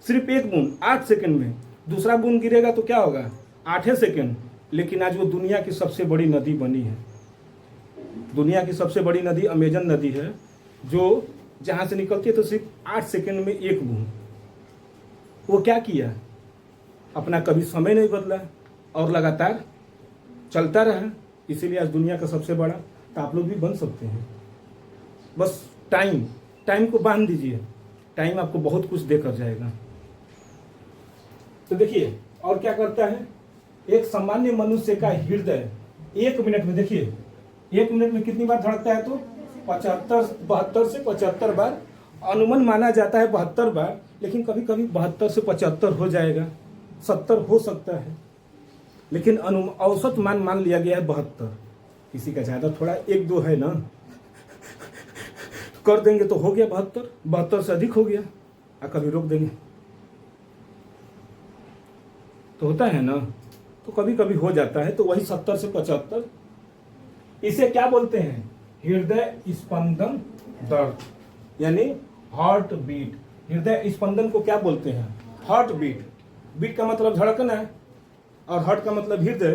सिर्फ 1 बूंद 8 सेकंड में, दूसरा बूंद गिरेगा तो क्या होगा, 8 सेकेंड। लेकिन आज वो दुनिया की सबसे बड़ी नदी बनी है। दुनिया की सबसे बड़ी नदी अमेजन नदी है, जो जहाँ से निकलती है तो सिर्फ 8 सेकेंड में एक बूंद। वो क्या किया, अपना कभी समय नहीं बदला और लगातार चलता रहा, इसीलिए आज दुनिया का सबसे बड़ा। तो आप लोग भी बन सकते हैं, बस टाइम को बांध दीजिए, टाइम आपको बहुत कुछ देकर जाएगा। तो देखिए और क्या करता है, एक सामान्य मनुष्य का हृदय 1 मिनट में, देखिए 1 मिनट में कितनी बार धड़कता है, तो 72 से 75 बार। अनुमान माना जाता है 72 बार, लेकिन कभी कभी 72 से 75 हो जाएगा, 70 हो सकता है, लेकिन औसत मान लिया गया है 72। किसी का ज्यादा थोड़ा 1-2 है ना, कर देंगे तो हो गया 72 से अधिक हो गया, और कभी रोक देंगे तो होता है ना, तो कभी कभी हो जाता है, तो वही 70 से 75। इसे क्या बोलते हैं, हृदय स्पंदन दर, यानी हार्ट बीट। हृदय स्पंदन को क्या बोलते हैं, हार्ट बीट। बीट का मतलब धड़कना है, और हार्ट का मतलब हृदय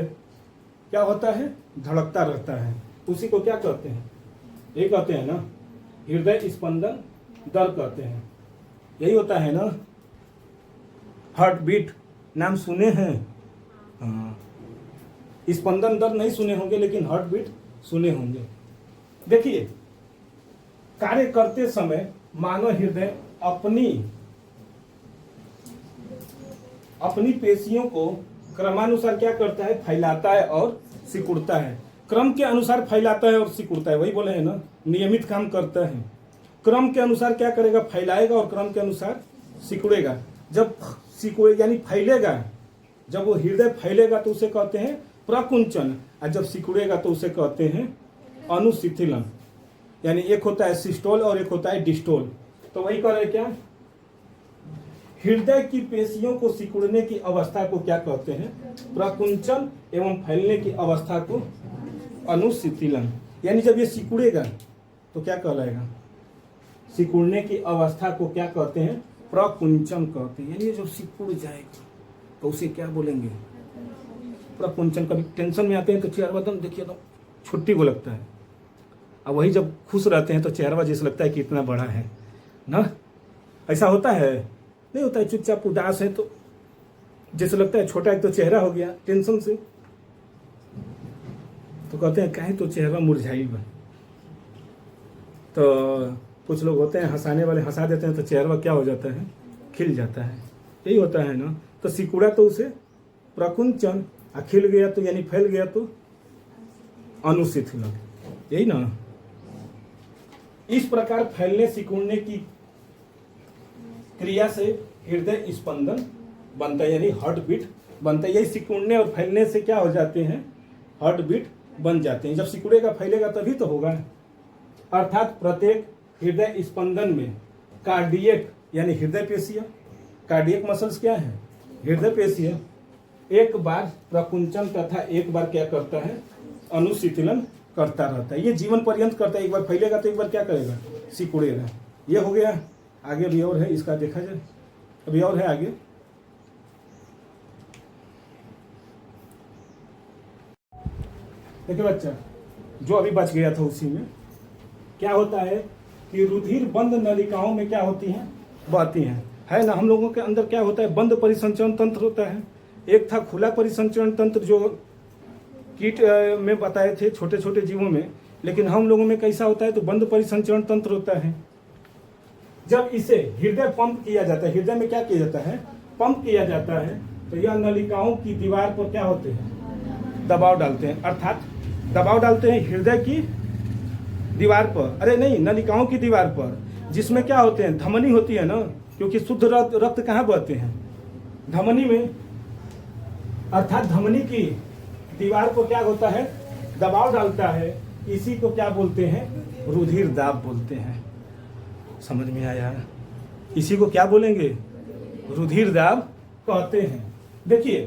क्या होता है, धड़कता रहता है, उसी को क्या कहते हैं, ये कहते हैं ना हृदय स्पंदन दर कहते हैं। यही होता है ना, हार्ट बीट नाम सुने हैं, हाँ, स्पंदन दर नहीं सुने होंगे, लेकिन हार्ट बीट सुने होंगे। देखिए कार्य करते समय मानव हृदय अपनी पेशियों को क्रमानुसार क्या करता है, फैलाता है और सिकुड़ता है। क्रम के अनुसार फैलाता है और सिकुड़ता है, वही बोले हैं ना, नियमित काम करता है। क्रम के अनुसार क्या करेगा, फैलाएगा, और क्रम के अनुसार सिकुड़ेगा। जब सिकुड़े यानी फैलेगा, जब वो हृदय फैलेगा तो उसे कहते हैं प्रकुंचन, और जब सिकुड़ेगा तो उसे कहते हैं अनुशिथिलन। यानी एक होता है सिस्टोल और एक होता है डिस्टोल। तो वही कह रहे क्या, हृदय की पेशियों को सिकुड़ने की अवस्था को क्या कहते हैं, प्रकुंचन, एवं फैलने की अवस्था को अनुशिथिलन। यानी जब ये सिकुड़ेगा तो क्या कहलाएगा, सिकुड़ने की अवस्था को क्या कहते हैं, प्रकुंचन कहते हैं। यानी जब सिकुड़ जाएगा तो उसे क्या बोलेंगे, प्रकुंचन। कभी टेंशन में आते हैं तो चेहरा एकदम देखिए तो छुट्टी को लगता है, और वही जब खुश रहते हैं तो चेहरा जैसे लगता है कि इतना बड़ा है ना, ऐसा होता है, नहीं होता है। चुपचाप उदास है तो जैसे लगता है छोटा एक तो चेहरा हो गया टेंशन से, तो कहते हैं कहीं तो चेहरा मुरझाई बा। तो कुछ लोग होते हैं हंसाने वाले, हंसा देते हैं तो चेहरा क्या हो जाता है, खिल जाता है। यही होता है ना, तो सिकुड़ा तो उसे प्रकुंचन, और खिल गया तो यानी फैल गया तो अनुशिथिलन, यही ना। इस प्रकार फैलने सिकुड़ने की क्रिया से हृदय स्पंदन बनता है, यानी हार्ट बीट बनता है। यही सिकुड़ने और फैलने से क्या हो जाते हैं, हार्ट बीट बन जाते हैं। जब सिकुड़ेगा फैलेगा तभी तो होगा। अर्थात प्रत्येक हृदय स्पंदन में कार्डियक यानी हृदय पेशियां, कार्डियक मसल्स क्या है, हृदय पेशियां, एक बार प्रकुंचन तथा एक बार क्या करता है, अनुशिथिलन करता रहता है। ये जीवन पर्यंत करता है, एक बार फैलेगा तो एक बार क्या करेगा, सिकुड़ेगा। ये हो गया, आगे भी और है, इसका देखा जाए, अभी और है आगे। देखिए बच्चा, जो अभी बच गया था उसी में क्या होता है कि रुधिर बंद नलिकाओं में क्या होती हैं, बहती हैं, है ना। हम लोगों के अंदर क्या होता है, बंद परिसंचरण तंत्र होता है। एक था खुला परिसंचरण तंत्र जो कीट में बताए थे, छोटे छोटे जीवों में, लेकिन हम लोगों में कैसा होता है, तो बंद परिसंचरण तंत्र होता है। जब इसे हृदय पंप किया जाता है, हृदय में क्या किया जाता है, पंप किया जाता है, तो यह नलिकाओं की दीवार पर क्या होते हैं, दबाव डालते हैं। अर्थात दबाव डालते हैं हृदय की दीवार पर, अरे नहीं, नलिकाओं की दीवार पर, जिसमें क्या होते हैं, धमनी होती है ना, क्योंकि शुद्ध रक्त कहाँ बहते हैं, धमनी में। अर्थात धमनी की दीवार को क्या होता है, दबाव डालता है। इसी को क्या बोलते हैं, रुधिर दाब बोलते हैं। समझ में आया, इसी को क्या बोलेंगे, रुधिर दाब कहते हैं। देखिए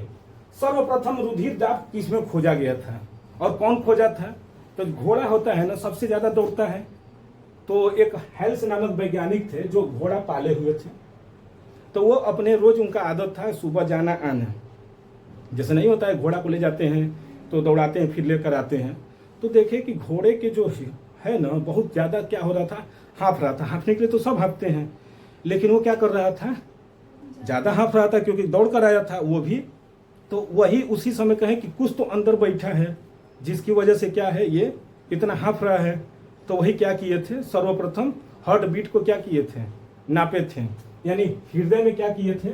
सर्वप्रथम रुधिर दाब किसमें खोजा गया था और कौन खोजा था, तो घोड़ा होता है ना, सबसे ज्यादा दौड़ता है। तो एक हेल्स नामक वैज्ञानिक थे जो घोड़ा पाले हुए थे, तो वो अपने रोज उनका आदत था सुबह जाना आना, जैसे नहीं होता है घोड़ा को ले जाते हैं तो दौड़ाते हैं फिर लेकर आते हैं। तो देखे कि घोड़े के जो है ना बहुत ज़्यादा क्या हो रहा था, हाँफ रहा था। हाँफने के लिए तो सब हाँफते हैं, लेकिन वो क्या कर रहा था, ज़्यादा हाँफ रहा था क्योंकि दौड़ कर आया था वो भी। तो वही उसी समय कहें कि कुछ तो अंदर बैठा है जिसकी वजह से क्या है ये इतना हाँफ रहा है। तो वही क्या किए थे, सर्वप्रथम हार्ट बीट को क्या किए थे, नापे थे। यानी हृदय में क्या किए थे,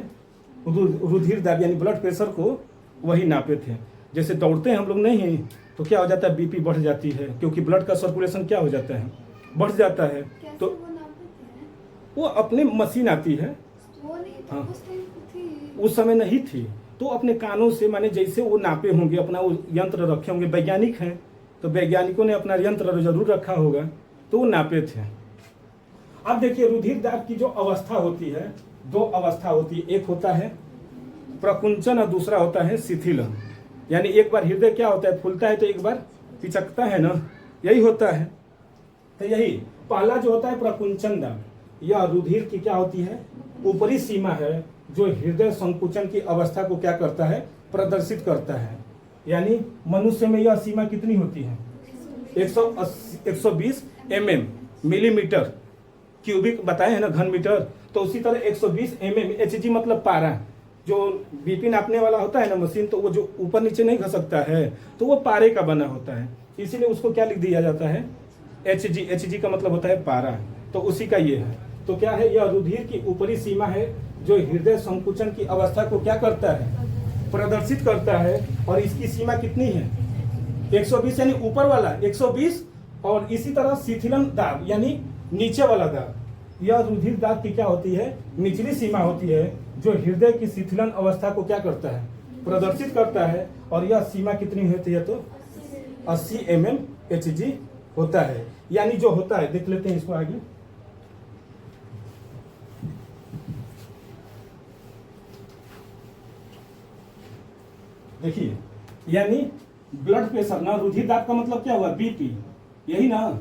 रुधिर दाब यानी ब्लड प्रेशर को वही नापे थे। जैसे दौड़ते हैं हम लोग नहीं तो क्या हो जाता है, बीपी बढ़ जाती है क्योंकि ब्लड का सर्कुलेशन क्या हो जाता है, बढ़ जाता है। कैसे तो वो नापते हैं? वो अपने मशीन आती है, वो नहीं तो हाँ। उस टाइम थी। उस समय नहीं थी, तो अपने कानों से माने जैसे वो नापे होंगे, अपना वो यंत्र रखे होंगे। वैज्ञानिक हैं तो वैज्ञानिकों ने अपना यंत्र जरूर रखा होगा, तो वो नापे थे। अब देखिए रुधिर दाब की जो अवस्था होती है, दो अवस्था होती है, एक होता है प्रकुंचन और दूसरा होता है शिथिलन। यानी एक बार हृदय क्या होता है, फूलता है तो एक बार पिचकता है ना, यही होता है। तो यही पहला जो होता है प्रकुंचन दाब, यह रुधिर की क्या होती है, ऊपरी सीमा है जो हृदय संकुचन की अवस्था को क्या करता है, प्रदर्शित करता है। यानी मनुष्य में यह सीमा कितनी होती है, 120 mm मिलीमीटर क्यूबिक बताए हैं ना, घन मीटर। तो उसी तरह 120 mm Hg मतलब पारा, जो बीपी नापने वाला होता है ना मशीन, तो वो जो ऊपर नीचे नहीं घसकता है तो वो पारे का बना होता है, इसीलिए उसको क्या लिख दिया जाता है, Hg। Hg का मतलब होता है पारा, तो उसी का ये है। तो क्या है, यह रुधिर की ऊपरी सीमा है जो हृदय संकुचन की अवस्था को क्या करता है, प्रदर्शित करता है। और इसकी सीमा कितनी है, 120 यानी ऊपर वाला 120। और इसी तरह शिथिलन दाब यानी नीचे वाला दाब, यह रुधिर दाब की क्या होती है, निचली सीमा होती है जो हृदय की शिथिलन अवस्था को क्या करता है, प्रदर्शित करता है। और यह सीमा कितनी होती है, तो 80 mm Hg होता है। यानी जो होता है, देख लेते हैं इसको आगे। देखिए यानी ब्लड प्रेशर ना, रुधिर दाब का मतलब क्या हुआ, बीपी, यही ना।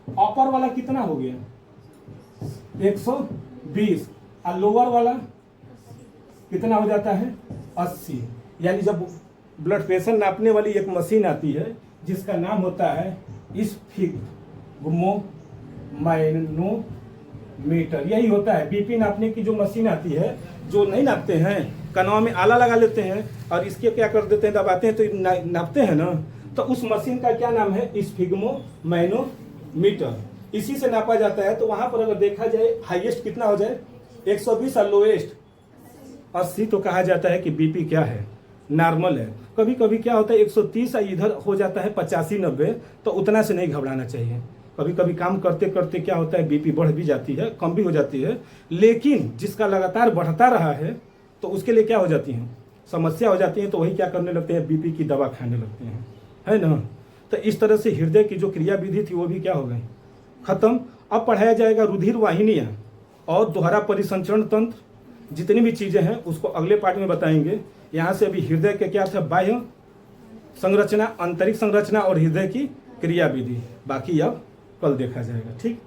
अपर वाला कितना हो गया, 120, और लोअर वाला कितना हो जाता है, 80। यानी जब ब्लड प्रेशर नापने वाली एक मशीन आती है जिसका नाम होता है स्फिग्मोमाइनोमीटर, यही होता है। बीपी नापने की जो मशीन आती है, जो नहीं नापते हैं, कनवा में आला लगा लेते हैं और इसके क्या कर देते हैं, दबाते हैं तो नापते हैं ना, तो उस मशीन का क्या नाम है, स्फिग्मोमाइनोमीटर। इसी से नापा जाता है। तो वहां पर अगर देखा जाए हाईएस्ट कितना हो जाए 120 और लोएस्ट 80, तो कहा जाता है कि बीपी क्या है, नॉर्मल है। कभी कभी क्या होता है 130 इधर हो जाता है 85-90, तो उतना से नहीं घबराना चाहिए। कभी कभी काम करते करते क्या होता है बीपी बढ़ भी जाती है, कम भी हो जाती है। लेकिन जिसका लगातार बढ़ता रहा है तो उसके लिए क्या हो जाती है, समस्या हो जाती है। तो वही क्या करने लगते हैं, बीपी की दवा खाने लगते हैं, है ना। तो इस तरह से हृदय की जो क्रिया विधि थी वो भी क्या हो गई, खत्म। अब पढ़ाया जाएगा रुधिर वाहिनियाँ और दोहरा परिसंचरण तंत्र, जितनी भी चीजें हैं उसको अगले पार्ट में बताएंगे। यहाँ से अभी हृदय के क्या था, बाह्य संरचना, आंतरिक संरचना और हृदय की क्रिया विधि, बाकी अब कल देखा जाएगा। ठीक।